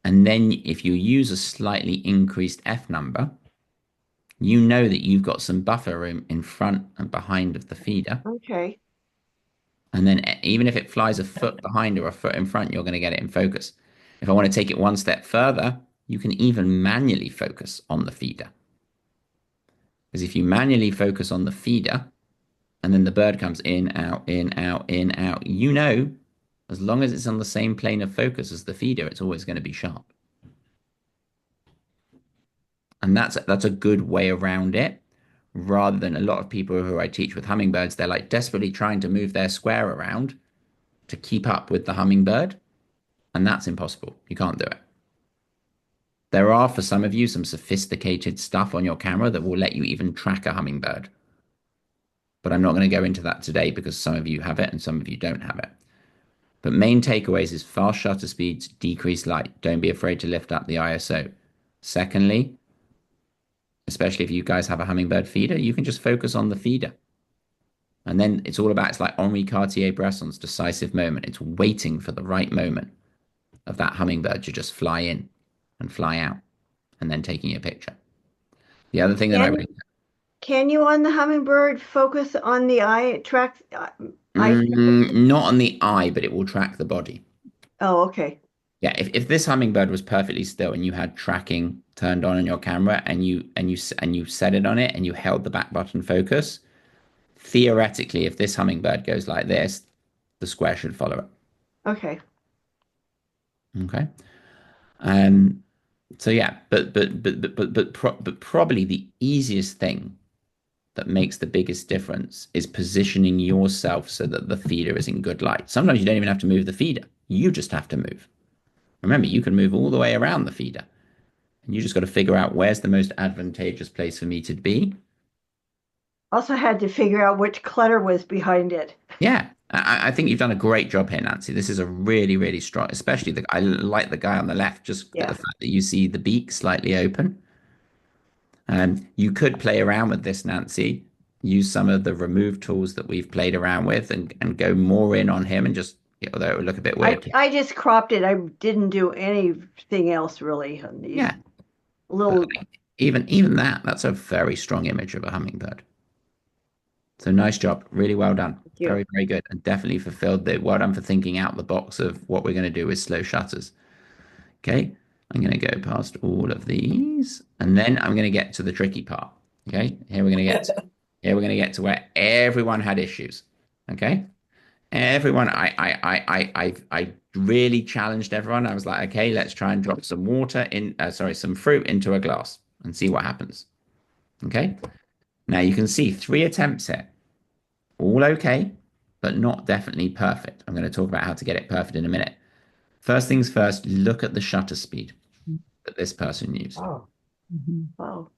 And then if you use a slightly increased F number, you know that you've got some buffer room in front and behind of the feeder. Okay. And then even if it flies a foot behind or a foot in front, you're going to get it in focus. If I want to take it one step further, you can even manually focus on the feeder. Because if you manually focus on the feeder and then the bird comes in, out, in, out, in, out, you know, as long as it's on the same plane of focus as the feeder, it's always going to be sharp. And that's a good way around it, rather than a lot of people who I teach with hummingbirds, they're like desperately trying to move their square around to keep up with the hummingbird. And that's impossible. You can't do it. There are, for some of you, some sophisticated stuff on your camera that will let you even track a hummingbird. But I'm not going to go into that today because some of you have it and some of you don't have it. But main takeaways is fast shutter speeds, decrease light. Don't be afraid to lift up the ISO. Secondly, especially if you guys have a hummingbird feeder, you can just focus on the feeder. And then it's all about, it's like Henri Cartier-Bresson's decisive moment. It's waiting for the right moment of that hummingbird to just fly in and fly out and then taking a picture. The other thing that I would... Can you on the hummingbird focus on the eye, track eye? Not on the eye, but it will track the body. Oh, okay. Yeah, if this hummingbird was perfectly still and you had tracking turned on your camera and you set it on it and you held the back button focus, theoretically, if this hummingbird goes like this, the square should follow it. Okay. Okay. So yeah, but probably the easiest thing that makes the biggest difference is positioning yourself so that the feeder is in good light. Sometimes you don't even have to move the feeder. You just have to move. Remember, you can move all the way around the feeder. And you just got to figure out where's the most advantageous place for me to be. Also had to figure out which clutter was behind it. Yeah, I think you've done a great job here, Nancy. This is a really, really strong, especially I like the guy on the left, just the fact that you see the beak slightly open. You could play around with this, Nancy, use some of the remove tools that we've played around with and go more in on him and just, although it would look a bit weird. I just cropped it. I didn't do anything else really on these. Yeah. Little even that's a very strong image of a hummingbird. So nice job. Really well done. you. Very, very good. And definitely fulfilled the well done for thinking out the box of what we're going to do with slow shutters. Okay. I'm going to go past all of these and then I'm going to get to the tricky part. Okay. Here we're going to get to where everyone had issues. Okay. Everyone, I really challenged everyone. I was like, okay, let's try and drop some water in, some fruit into a glass and see what happens. Okay. Now you can see 3 attempts here. All okay, but not definitely perfect. I'm going to talk about how to get it perfect in a minute. First things first, look at the shutter speed that this person used. Oh, Wow.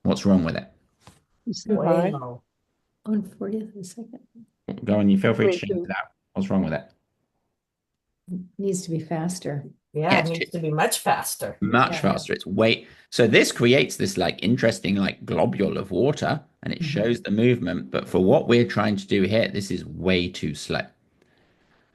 What's wrong with it? It's too way high. low. 1/40th of a second. Go on, you feel free to Me change too. it out. What's wrong with it? Needs to be faster. Yeah, Yeah, it needs to be much faster. much Yeah. faster. It's way so this creates this like interesting like globule of water and it shows the movement, but for what we're trying to do here, this is way too slow.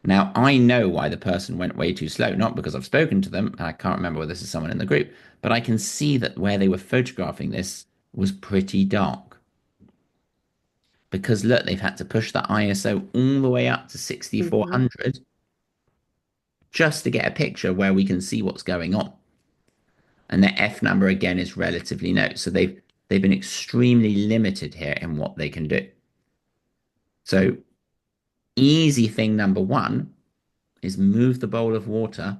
Now, I know why the person went way too slow, not because I've spoken to them, and I can't remember whether this is someone in the group, but I can see that where they were photographing this was pretty dark. Because look, they've had to push the ISO all the way up to 6400 just to get a picture where we can see what's going on. And their F number again is relatively low. So they've been extremely limited here in what they can do. So easy thing number one is move the bowl of water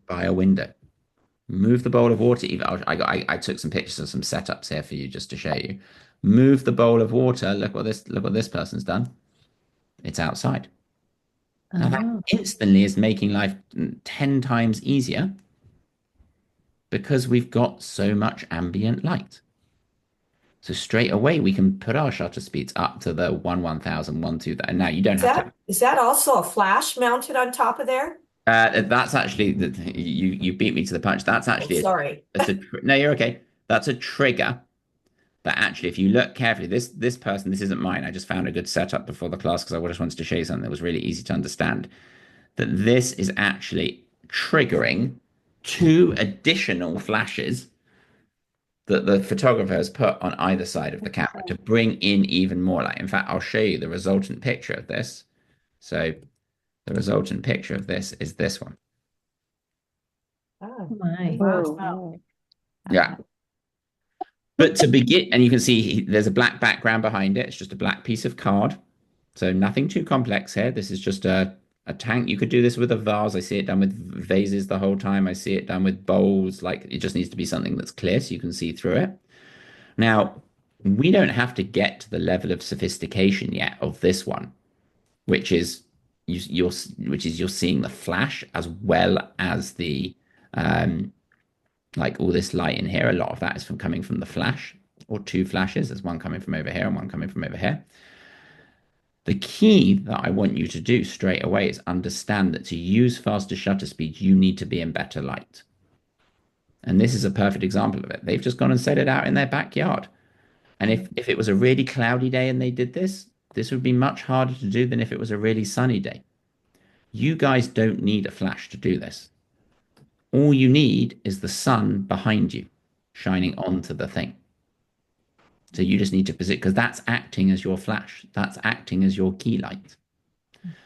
by a window. Move the bowl of water. I took some pictures of some setups here for you just to show you. Move the bowl of water. Look what this person's done. It's outside. Now that Oh. instantly is making life 10 times easier because we've got so much ambient light. So straight away we can put our shutter speeds up to the 1/1000, 1/2000. And now you don't have to. Is that also a flash mounted on top of there? That's actually you beat me to the punch. That's Oh, actually sorry. no, you're okay. That's a trigger. But actually, if you look carefully, this person, this isn't mine. I just found a good setup before the class because I just wanted to show you something that was really easy to understand. That this is actually triggering 2 additional flashes that the photographer has put on either side of the camera to bring in even more light. In fact, I'll show you the resultant picture of this. So the resultant picture of this is this one. Oh, My. Oh, Yeah. But to begin, and you can see there's a black background behind it. It's just a black piece of card. So nothing too complex here. This is just a tank. You could do this with a vase. I see it done with vases the whole time. I see it done with bowls. Like it just needs to be something that's clear so you can see through it. Now, we don't have to get to the level of sophistication yet of this one, which is you're seeing the flash as well as the like all this light in here. A lot of that is from coming from the flash or 2 flashes. There's one coming from over here and one coming from over here. The key that I want you to do straight away is understand that to use faster shutter speeds, you need to be in better light. And this is a perfect example of it. They've just gone and set it out in their backyard. And if it was a really cloudy day and they did this, this would be much harder to do than if it was a really sunny day. You guys don't need a flash to do this. All you need is the sun behind you shining onto the thing. So you just need to position because that's acting as your flash. That's acting as your key light.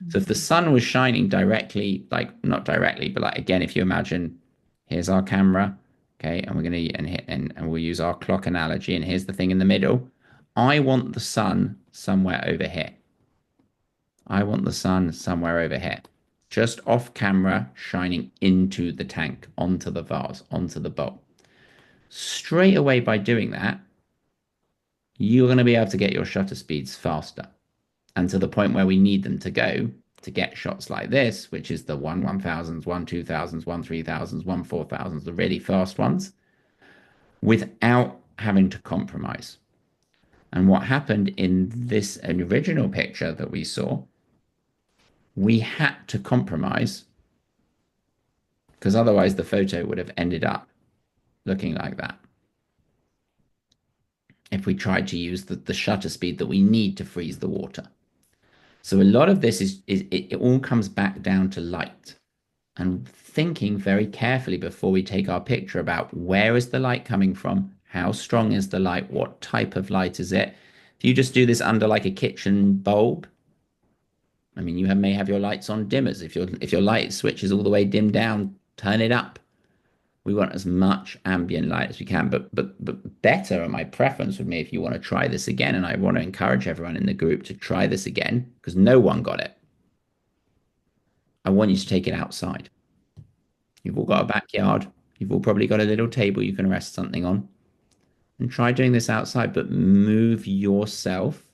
So if the sun was shining directly, like not directly, but like again, if you imagine, here's our camera, okay, and we're gonna and we'll use our clock analogy, and here's the thing in the middle. I want the sun somewhere over here. I want the sun somewhere over here. Just off camera, shining into the tank, onto the vase, onto the bowl. Straight away by doing that, you're going to be able to get your shutter speeds faster and to the point where we need them to go to get shots like this, which is the 1/1000s, 1/2000s, 1/3000s, 1/4000s, the really fast ones, without having to compromise. And what happened in this original picture that we saw, we had to compromise because otherwise the photo would have ended up looking like that if we tried to use the shutter speed that we need to freeze the water. So a lot of this is it all comes back down to light and thinking very carefully before we take our picture about where is the light coming from, How strong is the light? What type of light is it? If you just do this under like a kitchen bulb, I mean, may have your lights on dimmers. If your light switch is all the way dimmed down, turn it up. We want as much ambient light as we can, but better, and my preference would be if you want to try this again, and I want to encourage everyone in the group to try this again because no one got it. I want you to take it outside. You've all got a backyard. You've all probably got a little table you can rest something on. And try doing this outside, but move yourself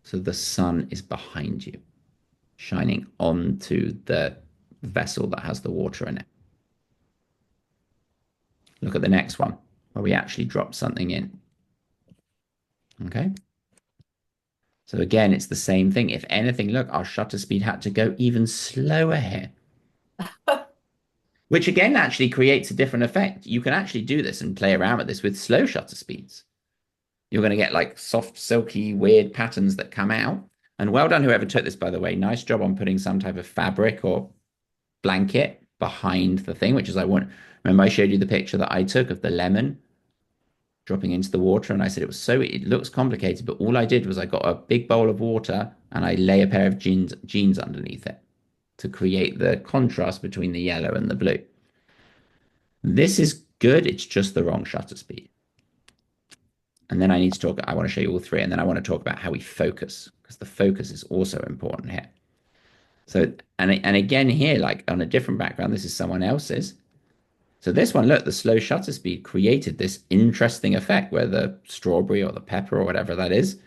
so the sun is behind you, shining onto the vessel that has the water in it. Look at the next one where we actually drop something in. Okay. So again, it's the same thing. If anything, look, our shutter speed had to go even slower here. Which again actually creates a different effect. You can actually do this and play around with this with slow shutter speeds. You're going to get like soft, silky, weird patterns that come out. And well done, whoever took this, by the way. Nice job on putting some type of fabric or blanket behind the thing, which is I want. Remember, I showed you the picture that I took of the lemon dropping into the water. And I said it looks complicated, but all I did was I got a big bowl of water and I lay a pair of jeans underneath it to create the contrast between the yellow and the blue. This is good. It's just the wrong shutter speed. And then I want to show you all three. And then I want to talk about how we focus, because the focus is also important here. So, and again here, like on a different background, this is someone else's. So this one, look, the slow shutter speed created this interesting effect where the strawberry or the pepper or whatever that is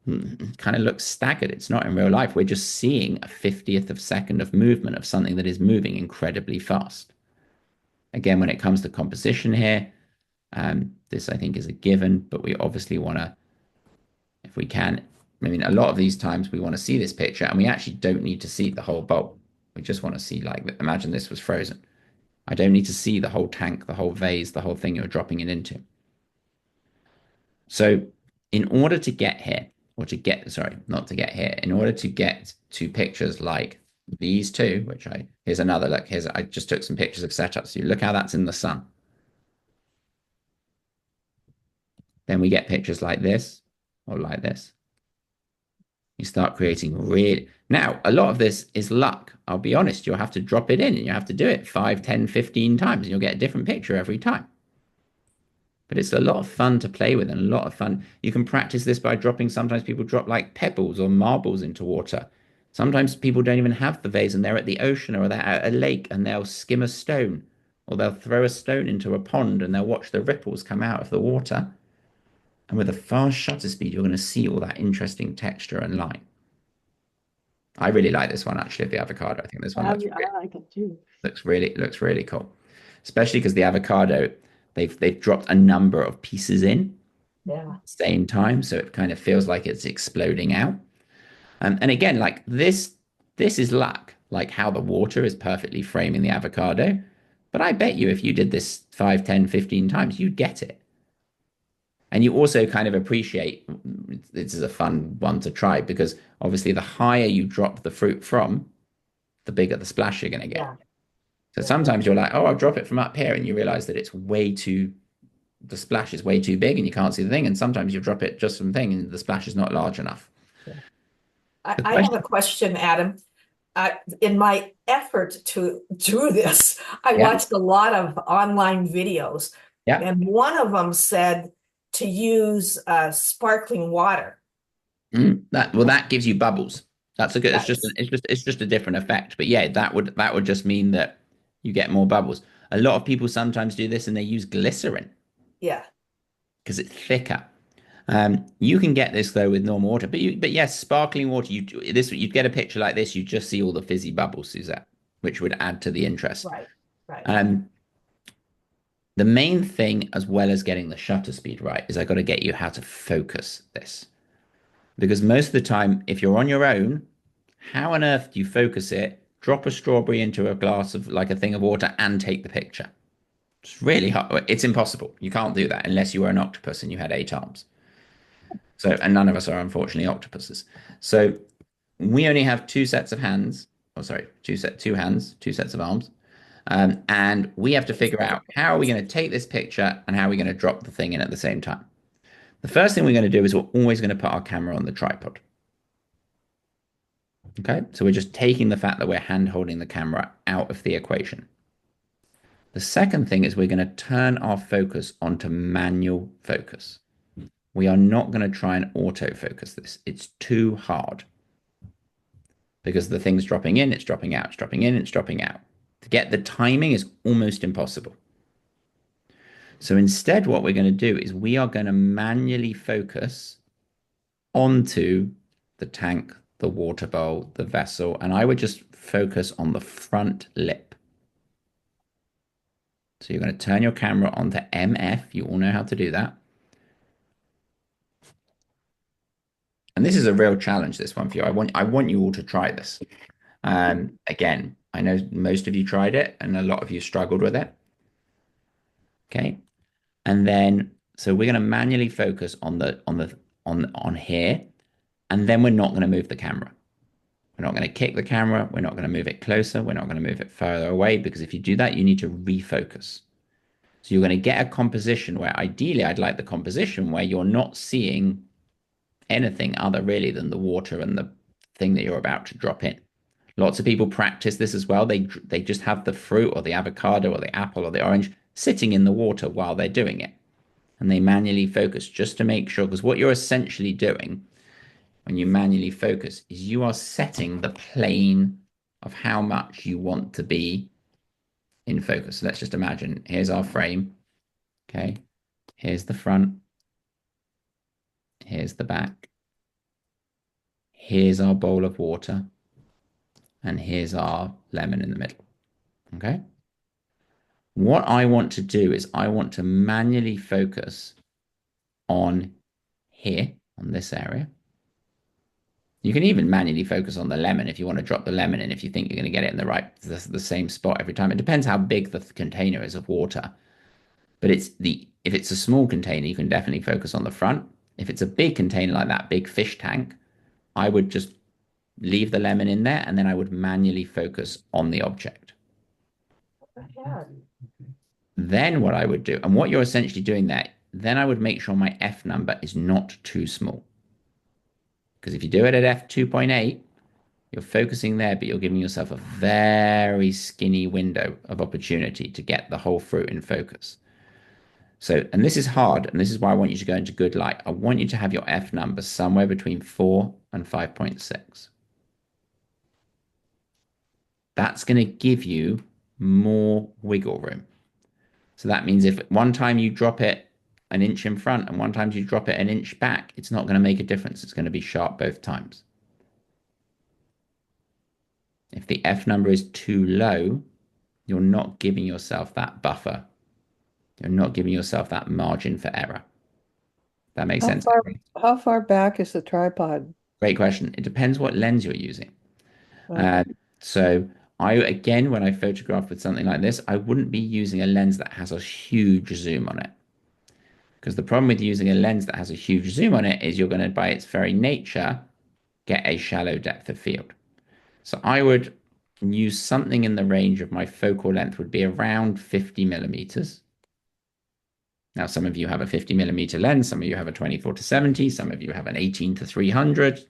kind of looks staggered. It's not in real life. We're just seeing a 50th of a second of movement of something that is moving incredibly fast. Again, when it comes to composition here, this I think is a given, but we obviously want to, if we can, I mean, a lot of these times we want to see this picture and we actually don't need to see the whole bulb. We just want to see, like, imagine this was frozen. I don't need to see the whole tank, the whole vase, the whole thing you're dropping it into. So in order to get here, in order to get to pictures like these two, which here's another look, I just took some pictures of setup. So you look how that's in the sun. Then we get pictures like this or like this. You start creating now, a lot of this is luck. I'll be honest, you'll have to drop it in and you have to do it 5, 10, 15 times and you'll get a different picture every time. But it's a lot of fun to play with and a lot of fun. You can practice this by sometimes people drop like pebbles or marbles into water. Sometimes people don't even have the vase and they're at the ocean or they're at a lake and they'll skim a stone or they'll throw a stone into a pond and they'll watch the ripples come out of the water. And with a fast shutter speed, you're going to see all that interesting texture and line. I really like this one, actually, of the avocado. I think this one I like it too. looks really cool, especially because the avocado, they've dropped a number of pieces in at the same time, so it kind of feels like it's exploding out. And again, like this is luck, like how the water is perfectly framing the avocado. But I bet you if you did this 5, 10, 15 times, you'd get it. And you also kind of appreciate, this is a fun one to try because obviously the higher you drop the fruit from, the bigger the splash you're going to get. Yeah. So sometimes you're like, oh, I'll drop it from up here. And you realize that the splash is way too big and you can't see the thing. And sometimes you drop it just from thing and the splash is not large enough. Yeah. I have a question, Adam. In my effort to do this, I watched a lot of online videos. Yeah. And one of them said to use sparkling water. That gives you bubbles. That's a good. It's just a different effect. But yeah, that would just mean that you get more bubbles. A lot of people sometimes do this and they use glycerin. Yeah, because it's thicker. You can get this though with normal water, but yes, sparkling water. You'd get a picture like this. You just see all the fizzy bubbles, Suzette, which would add to the interest. Right. The main thing, as well as getting the shutter speed right, is I got to get you how to focus this. Because most of the time, if you're on your own, how on earth do you focus it, drop a strawberry into a glass of like a thing of water and take the picture? It's really hard. It's impossible. You can't do that unless you were an octopus and you had 8 arms. And none of us are unfortunately octopuses. So we only have 2 sets of hands. Oh, sorry, 2 hands, 2 sets of arms. And we have to figure out how are we going to take this picture and how are we going to drop the thing in at the same time. The first thing we're going to do is we're always going to put our camera on the tripod. Okay, so we're just taking the fact that we're hand holding the camera out of the equation. The second thing is we're going to turn our focus onto manual focus. We are not going to try and autofocus this. It's too hard because the thing's dropping in, it's dropping out, it's dropping in, it's dropping out. To get the timing is almost impossible. So instead, what we're going to do is we are going to manually focus onto the tank, the water bowl, the vessel, and I would just focus on the front lip. So you're going to turn your camera onto MF. You all know how to do that. And this is a real challenge, this one for you. I want you all to try this. Again, I know most of you tried it and a lot of you struggled with it. Okay. And then, so we're going to manually focus on here, and then we're not going to move the camera. We're not going to kick the camera. We're not going to move it closer. We're not going to move it further away, because if you do that, you need to refocus. So you're going to get a composition where ideally I'd like the composition where you're not seeing anything other really than the water and the thing that you're about to drop in. Lots of people practice this as well. They just have the fruit or the avocado or the apple or the orange sitting in the water while they're doing it. And they manually focus just to make sure, because what you're essentially doing when you manually focus is you are setting the plane of how much you want to be in focus. So let's just imagine, here's our frame. Okay. Here's the front. Here's the back. Here's our bowl of water. And here's our lemon in the middle. Okay. What I want to do is I want to manually focus on here, on this area. You can even manually focus on the lemon if you want to drop the lemon in, if you think you're going to get it in the same spot every time. It depends how big the container is of water. But if it's a small container, you can definitely focus on the front. If it's a big container like that big fish tank, I would just leave the lemon in there and then I would manually focus on the object. Then what I would do, and what you're essentially doing there, then I would make sure my F number is not too small. Because if you do it at f2.8, you're focusing there, but you're giving yourself a very skinny window of opportunity to get the whole fruit in focus. So, and this is hard, and this is why I want you to go into good light. I want you to have your F number somewhere between 4 and 5.6. That's going to give you more wiggle room. So that means if one time you drop it an inch in front and one time you drop it an inch back, it's not going to make a difference. It's going to be sharp both times. If the F number is too low, you're not giving yourself that buffer. You're not giving yourself that margin for error. That makes sense. How far back is the tripod? Great question. It depends what lens you're using. Okay. So again, when I photograph with something like this, I wouldn't be using a lens that has a huge zoom on it. Because the problem with using a lens that has a huge zoom on it is you're going to, by its very nature, get a shallow depth of field. So I would use something in the range of my focal length would be around 50 millimeters. Now, some of you have a 50 millimeter lens, some of you have a 24 to 70, some of you have an 18 to 300,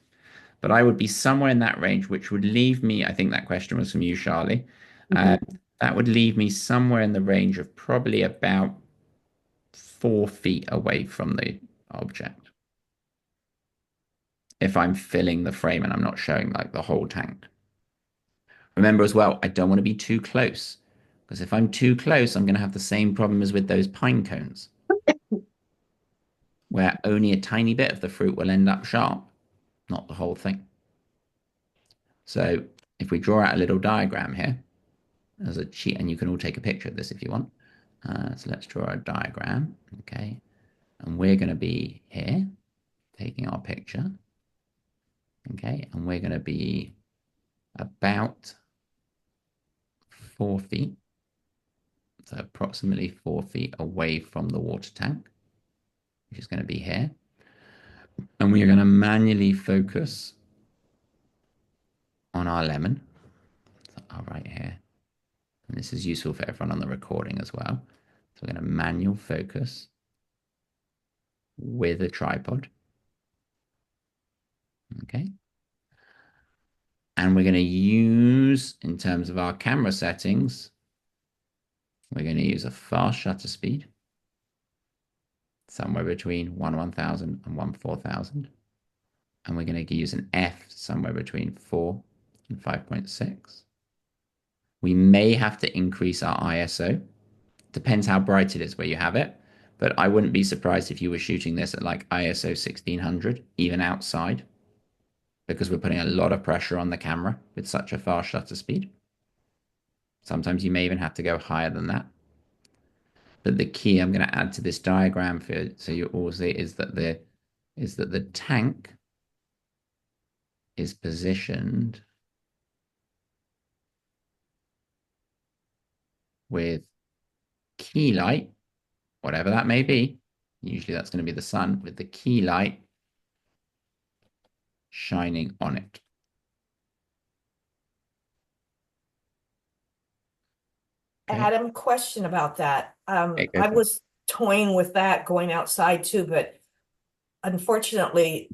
but I would be somewhere in that range, which would leave me, I think that question was from you, Charlie. That would leave me somewhere in the range of probably about 4 feet away from the object. If I'm filling the frame and I'm not showing like the whole tank. Remember as well, I don't want to be too close, because if I'm too close, I'm going to have the same problem as with those pine cones, where only a tiny bit of the fruit will end up sharp, not the whole thing. So if we draw out a little diagram here as a sheet, and you can all take a picture of this if you want. So let's draw a diagram, okay? And we're going to be here, taking our picture, okay? And we're going to be about 4 feet. So approximately 4 feet away from the water tank, which is going to be here. And we are going to manually focus on our lemon. So right here. And this is useful for everyone on the recording as well. So we're going to manual focus with a tripod. Okay. And we're going to use, in terms of our camera settings, we're going to use a fast shutter speed, somewhere between 1/1000 and 1/4000. And we're going to use an f somewhere between 4 and 5.6. We may have to increase our ISO. Depends how bright it is where you have it. But I wouldn't be surprised if you were shooting this at like ISO 1600, even outside, because we're putting a lot of pressure on the camera with such a fast shutter speed. Sometimes you may even have to go higher than that. But the key I'm going to add to this diagram for so you all see is that the tank is positioned with key light, whatever that may be. Usually that's going to be the sun, with the key light shining on it. Okay. Adam, question about that. Okay, go I for it. was toying with that going outside too, but unfortunately,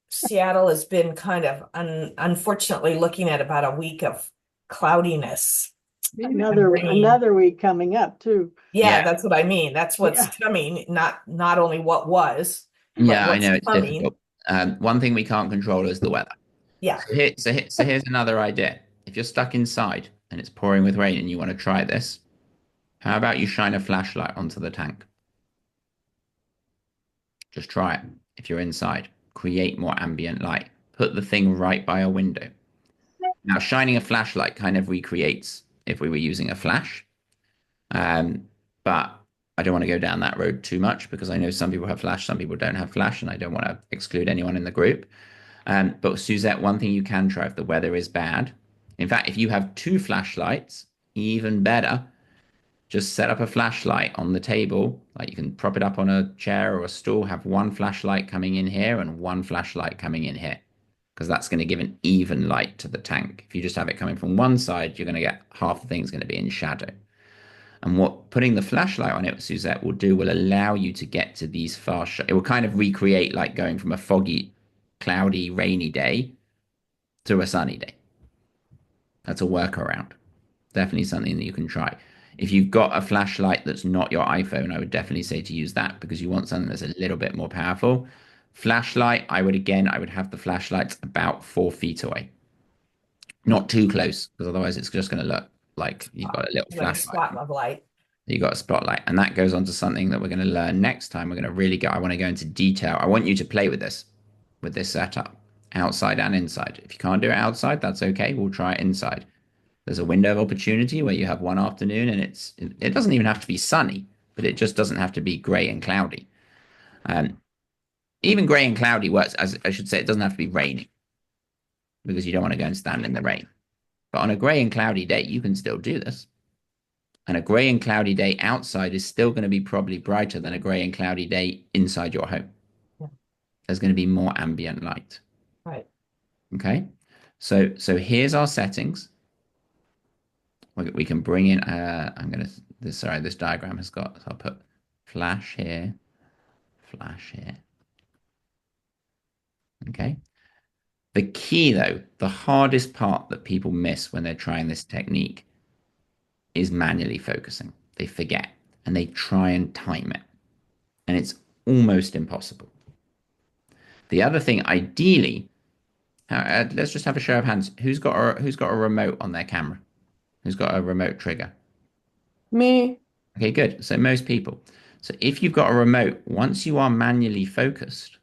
Seattle has been kind of unfortunately looking at about a week of cloudiness. rain. Another week coming up too. Yeah, Yeah. that's what I mean. That's what's Yeah. coming, not only what was, but Yeah, I what's know it's coming. difficult. One thing we can't control is the weather. Yeah. So here's another idea. If you're stuck inside and it's pouring with rain and you want to try this, how about you shine a flashlight onto the tank? Just try it. If you're inside, create more ambient light. Put the thing right by a window. Now, shining a flashlight kind of recreates if we were using a flash. But I don't want to go down that road too much because I know some people have flash, some people don't have flash, and I don't want to exclude anyone in the group. But Suzette, one thing you can try if the weather is bad. In fact, if you have two flashlights, even better, just set up a flashlight on the table. Like you can prop it up on a chair or a stool, have one flashlight coming in here and one flashlight coming in here, because that's going to give an even light to the tank. If you just have it coming from one side, you're going to get half the thing's going to be in shadow. And what putting the flashlight on it, Suzette, will do will allow you to get to these fast shots. It will kind of recreate like going from a foggy, cloudy, rainy day to a sunny day. That's a workaround. Definitely something that you can try. If you've got a flashlight that's not your iPhone, I would definitely say to use that because you want something that's a little bit more powerful. Flashlight, I would have the flashlights about 4 feet away. Not too close, because otherwise it's just going to look like you've got a little Like a flashlight. spot of light. You got a spotlight, and that goes on to something that we're going to learn next time. We're going to really go. I want to go into detail. I want you to play with this setup, outside and inside. If you can't do it outside, that's okay. We'll try it inside. There's a window of opportunity where you have one afternoon, and it doesn't even have to be sunny, but it just doesn't have to be grey and cloudy. Even grey and cloudy works. As I should say, it doesn't have to be raining because you don't want to go and stand in the rain. But on a grey and cloudy day, you can still do this. And a grey and cloudy day outside is still going to be probably brighter than a grey and cloudy day inside your home. Yeah. There's going to be more ambient light. Right. Okay. So here's our settings. We can bring in, this diagram has got, so I'll put flash here, flash here. Okay. The key though, the hardest part that people miss when they're trying this technique is manually focusing. They forget and they try and time it. And it's almost impossible. The other thing, ideally, let's just have a show of hands. Who's got a remote on their camera? Who's got a remote trigger? Me, Okay, good. So most people. So if you've got a remote, once you are manually focused,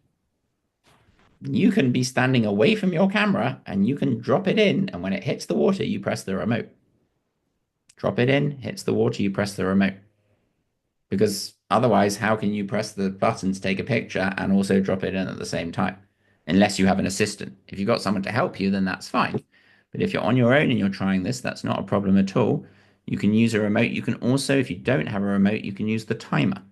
you can be standing away from your camera and you can drop it in. And when it hits the water, you press the remote. Drop it in, hits the water, you press the remote. Because otherwise, how can you press the button to take a picture and also drop it in at the same time? Unless you have an assistant. If you've got someone to help you, then that's fine. But if you're on your own and you're trying this, that's not a problem at all. You can use a remote. You can also, if you don't have a remote, you can use the timer.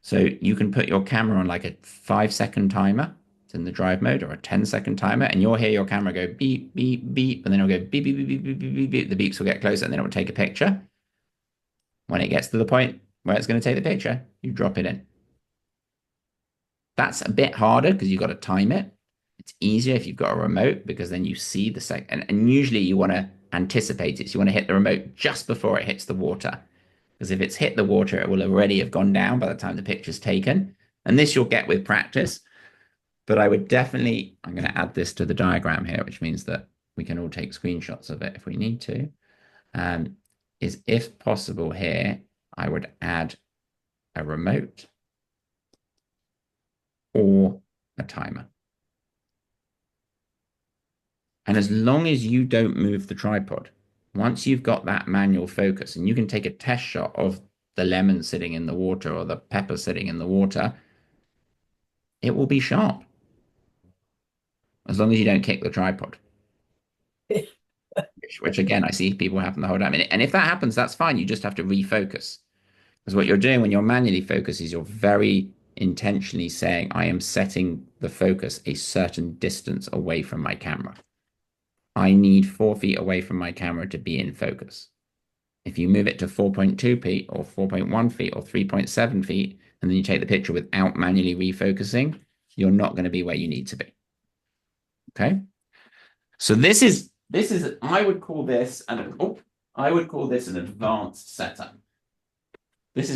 So you can put your camera on like a 5-second timer It's in the drive mode or a 10-second timer, and you'll hear your camera go beep, beep, beep, and then it'll go beep, beep, beep, beep, beep, beep, beep, beep. The beeps will get closer, and then it will take a picture. When it gets to the point where it's going to take the picture, you drop it in. That's a bit harder because you've got to time it. It's easier if you've got a remote because then you see the second. And usually you want to anticipate it. So you want to hit the remote just before it hits the water. Because if it's hit the water, it will already have gone down by the time the picture's taken. And this you'll get with practice. But I would definitely, I'm going to add this to the diagram here, which means that we can all take screenshots of it if we need to. Is if possible here, I would add a remote or a timer. And as long as you don't move the tripod, once you've got that manual focus and you can take a test shot of the lemon sitting in the water or the pepper sitting in the water, it will be sharp. As long as you don't kick the tripod. which again, I see people happen the whole time. And if that happens, that's fine. You just have to refocus. Because what you're doing when you're manually focused is you're very intentionally saying, I am setting the focus a certain distance away from my camera. I need 4 feet away from my camera to be in focus. If you move it to 4.2 feet or 4.1 feet or 3.7 feet, and then you take the picture without manually refocusing, you're not going to be where you need to be. Okay. So this is I would call this an advanced setup. This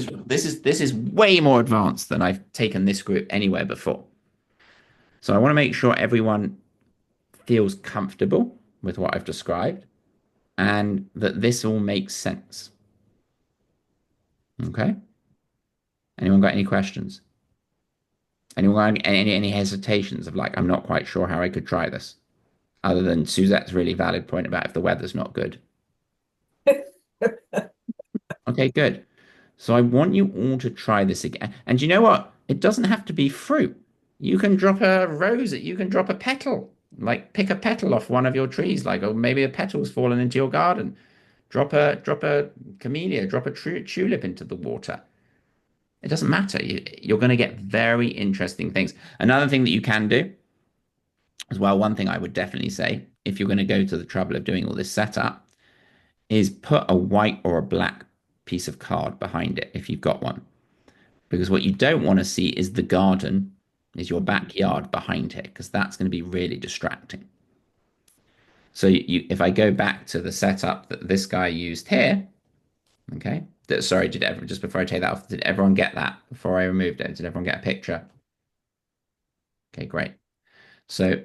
is way more advanced than I've taken this group anywhere before. So I want to make sure everyone feels comfortable with what I've described and that this all makes sense. Okay. Anyone got any questions? Anyone got any hesitations of like, I'm not quite sure how I could try this, other than Suzette's really valid point about if the weather's not good. Okay, good. So I want you all to try this again. And you know what? It doesn't have to be fruit. You can drop a rose, you can drop a petal, like pick a petal off one of your trees, like, or maybe a petal's fallen into your garden. Drop a camellia, drop a tulip into the water. It doesn't matter. You're going to get very interesting things. Another thing that you can do as well, one thing I would definitely say, if you're going to go to the trouble of doing all this setup, is put a white or a black piece of card behind it if you've got one. Because what you don't want to see is the garden, is your backyard behind it, because that's going to be really distracting. So if I go back to the setup that this guy used here, okay, sorry, just before I take that off, did everyone get that before I removed it? Did everyone get a picture? Okay, great. So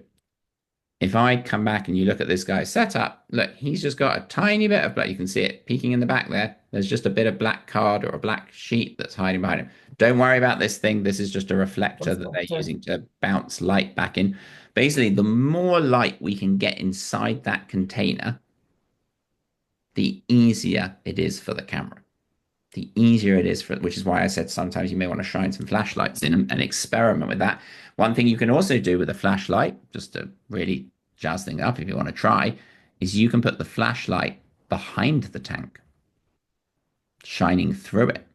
if I come back and you look at this guy's setup, look, he's just got a tiny bit of black. You can see it peeking in the back there. There's just a bit of black card or a black sheet that's hiding behind him. Don't worry about this thing. This is just a reflector that they're using to bounce light back in. Basically, the more light we can get inside that container, the easier it is for the camera. The easier it is which is why I said sometimes you may want to shine some flashlights in and experiment with that. One thing you can also do with a flashlight, just to really jazz things up if you want to try, is you can put the flashlight behind the tank, shining through it,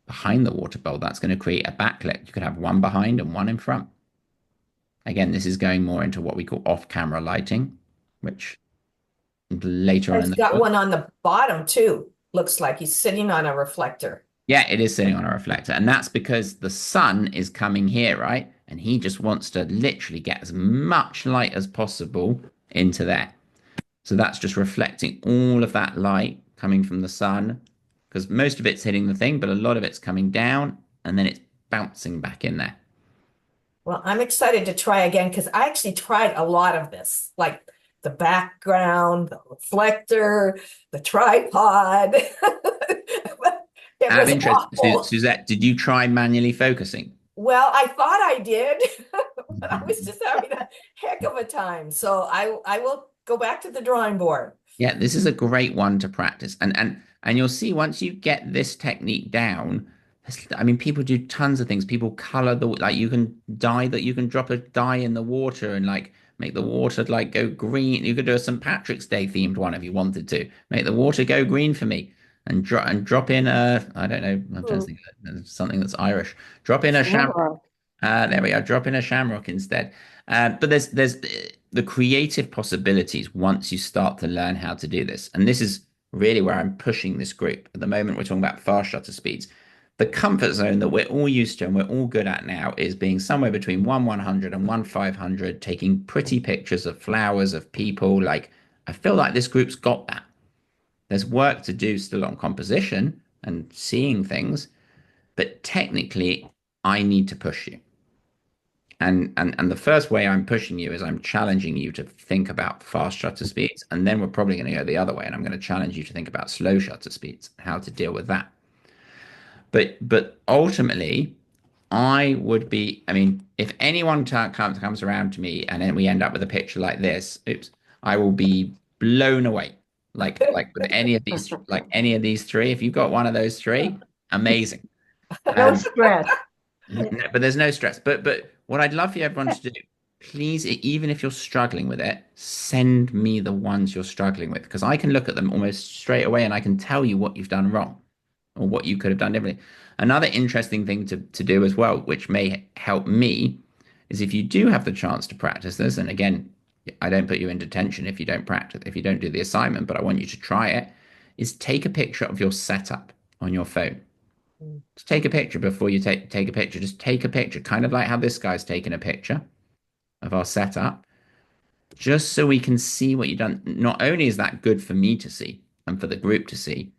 behind the water bowl. That's going to create a backlit. You could have one behind and one in front. Again, this is going more into what we call off-camera lighting, which later on in the got one on the bottom too. Looks like he's sitting on a reflector. Yeah, it is sitting on a reflector. And that's because the sun is coming here, right? And he just wants to literally get as much light as possible into there. So that's just reflecting all of that light coming from the sun, because most of it's hitting the thing, but a lot of it's coming down and then it's bouncing back in there. Well, I'm excited to try again because I actually tried a lot of this, like the background, the reflector, the tripod. Out of interest, Suzette, did you try manually focusing? Well, I thought I did, but I was just having a heck of a time. So I will go back to the drawing board. Yeah, this is a great one to practice. And you'll see once you get this technique down, I mean, people do tons of things. People color like you can drop a dye in the water and like make the water like go green. You could do a St. Patrick's Day themed one if you wanted to. Make the water go green for me. And drop in I don't know, I'm trying to think of something that's Irish. Drop in a There we are. Drop in a shamrock instead. But there's the creative possibilities once you start to learn how to do this. And this is really where I'm pushing this group. At the moment, we're talking about fast shutter speeds. The comfort zone that we're all used to and we're all good at now is being somewhere between 1/100 and 1/500, taking pretty pictures of flowers, of people. Like, I feel like this group's got that. There's work to do still on composition and seeing things, but technically, I need to push you. And the first way I'm pushing you is I'm challenging you to think about fast shutter speeds, and then we're probably going to go the other way, and I'm going to challenge you to think about slow shutter speeds, how to deal with that. But ultimately, I would be, I mean, if anyone comes around to me and then we end up with a picture like this, oops, I will be blown away. Like with any of these three, if you've got one of those three, amazing. No Um, stress. but there's no stress. But what I'd love for everyone to do, please, even if you're struggling with it, send me the ones you're struggling with because I can look at them almost straight away and I can tell you what you've done wrong or what you could have done differently. Another interesting thing to do as well, which may help me, is if you do have the chance to practice this, and again, I don't put you in detention if you don't practice, if you don't do the assignment, but I want you to try it, is take a picture of your setup on your phone. Just take a picture before you take a picture. Just take a picture, kind of like how this guy's taken a picture of our setup, just so we can see what you've done. Not only is that good for me to see and for the group to see,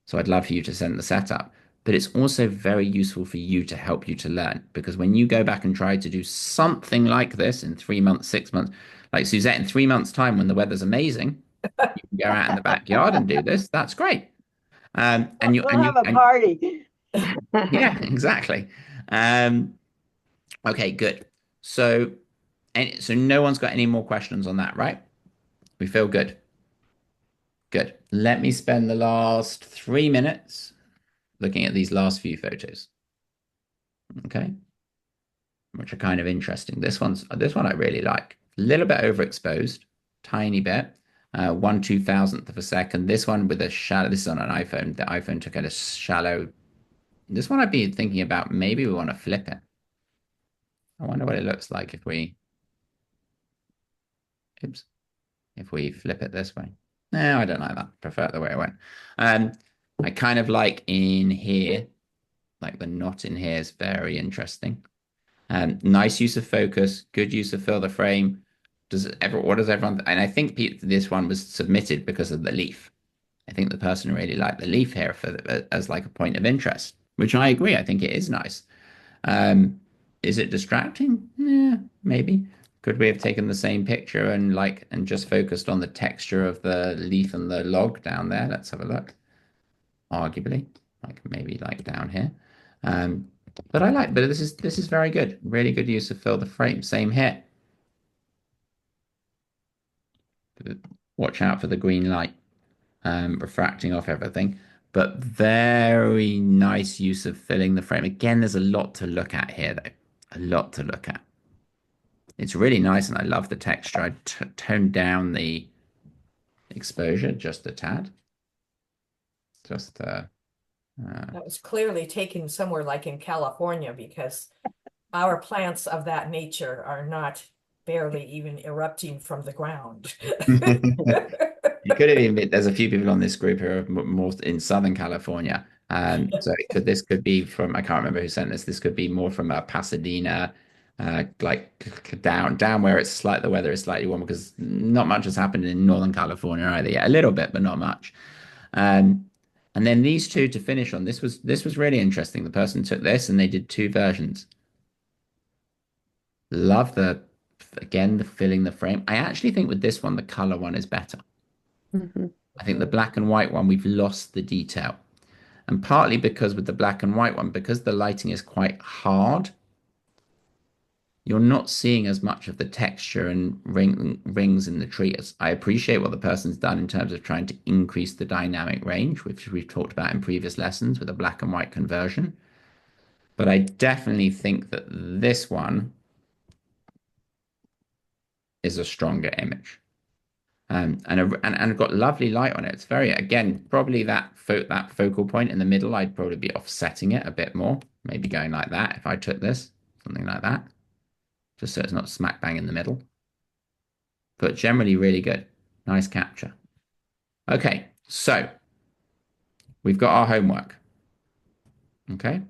so I'd love for you to send the setup, but it's also very useful for you to help you to learn because when you go back and try to do something like this in 3 months, 6 months, like Suzette, in 3 months' time when the weather's amazing, you can go out in the backyard and do this. That's great. And you We'll and you have a and party. yeah, exactly. Um, okay, good. So, so no one's got any more questions on that, right? We feel good. Good. Let me spend the last 3 minutes looking at these last few photos. Okay, which are kind of interesting. This one I really like. A little bit overexposed, tiny bit. 1/2000th of a second. This one with a shallow. This is on an iPhone. The iPhone took at a shallow. This one I'd be thinking about. Maybe we want to flip it. I wonder what it looks like if we. Oops. If we flip it this way. No, I don't like that. Prefer it the way it went. Um, I kind of like in here, like the knot in here is very interesting. Nice use of focus, good use of fill the frame. What does everyone, and I think this one was submitted because of the leaf. I think the person really liked the leaf here as like a point of interest, which I agree. I think it is nice. Is it distracting? Yeah, maybe. Could we have taken the same picture and just focused on the texture of the leaf and the log down there? Let's have a look. Arguably, like maybe like down here. Um, but this is very good. Really good use of fill the frame. Same here. Watch out for the green light, refracting off everything. But very nice use of filling the frame. Again, there's a lot to look at here, though. A lot to look at. It's really nice, and I love the texture. I toned down the exposure just a tad. Just That was clearly taken somewhere like in California because our plants of that nature are not barely even erupting from the ground. You could have even been, there's a few people on this group who are more in Southern California. So this could be from, I can't remember who sent this. This could be more from Pasadena, like down where the weather is slightly warmer because not much has happened in Northern California either. Yeah, a little bit, but not much. And then these two to finish on, this was really interesting. The person took this and they did two versions. Love the filling the frame. I actually think with this one, the color one is better. Mhm. I think the black and white one, we've lost the detail. And partly because with the black and white one, because the lighting is quite hard, you're not seeing as much of the texture and rings in the tree. I appreciate what the person's done in terms of trying to increase the dynamic range, which we've talked about in previous lessons with a black and white conversion. But I definitely think that this one is a stronger image. And got lovely light on it. It's very, again, probably that focal point in the middle, I'd probably be offsetting it a bit more, maybe going like that if I took this something like that, just so it's not smack bang in the middle. But generally really good. Nice capture. Okay, so we've got our homework. Okay.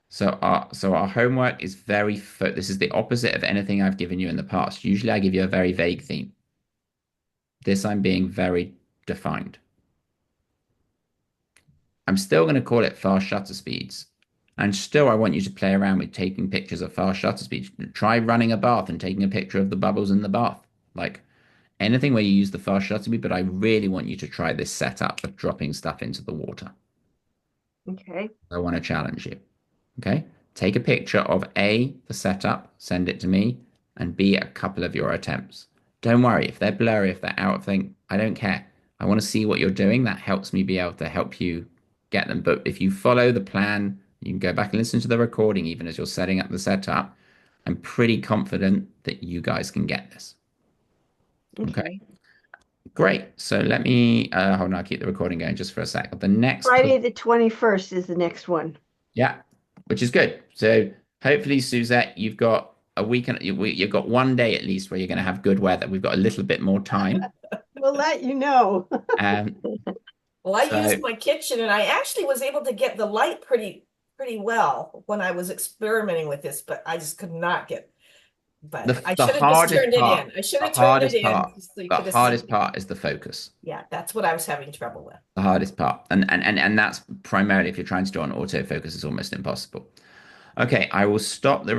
So our homework is this is the opposite of anything I've given you in the past. Usually I give you a very vague theme. This I'm being very defined. I'm still going to call it fast shutter speeds. And still I want you to play around with taking pictures of fast shutter speeds. Try running a bath and taking a picture of the bubbles in the bath. Like anything where you use the fast shutter speed, but I really want you to try this setup of dropping stuff into the water. Okay. I want to challenge you. Okay. Take a picture of A, the setup, send it to me, and B, a couple of your attempts. Don't worry if they're blurry, if they're out of thing, I don't care. I want to see what you're doing. That helps me be able to help you get them. But if you follow the plan, you can go back and listen to the recording even as you're setting up the setup. I'm pretty confident that you guys can get this. Okay. Great. So let me hold on, I'll keep the recording going just for a sec. The next Friday the 21st is the next one. Yeah, which is good. So hopefully, Suzette, you've got a weekend. You've got one day at least where you're going to have good weather. We've got a little bit more time. We'll let you know. Um, Well, I so used my kitchen and I actually was able to get the light pretty well when I was experimenting with this, but I just could not get. But I the should have just hardest turned it part, in. I should the have turned it hardest in part, so you the could have hardest seen. part is the focus. Yeah, that's what I was having trouble with. The hardest part, and that's primarily if you're trying to do it on autofocus, it's almost impossible. Okay, I will stop the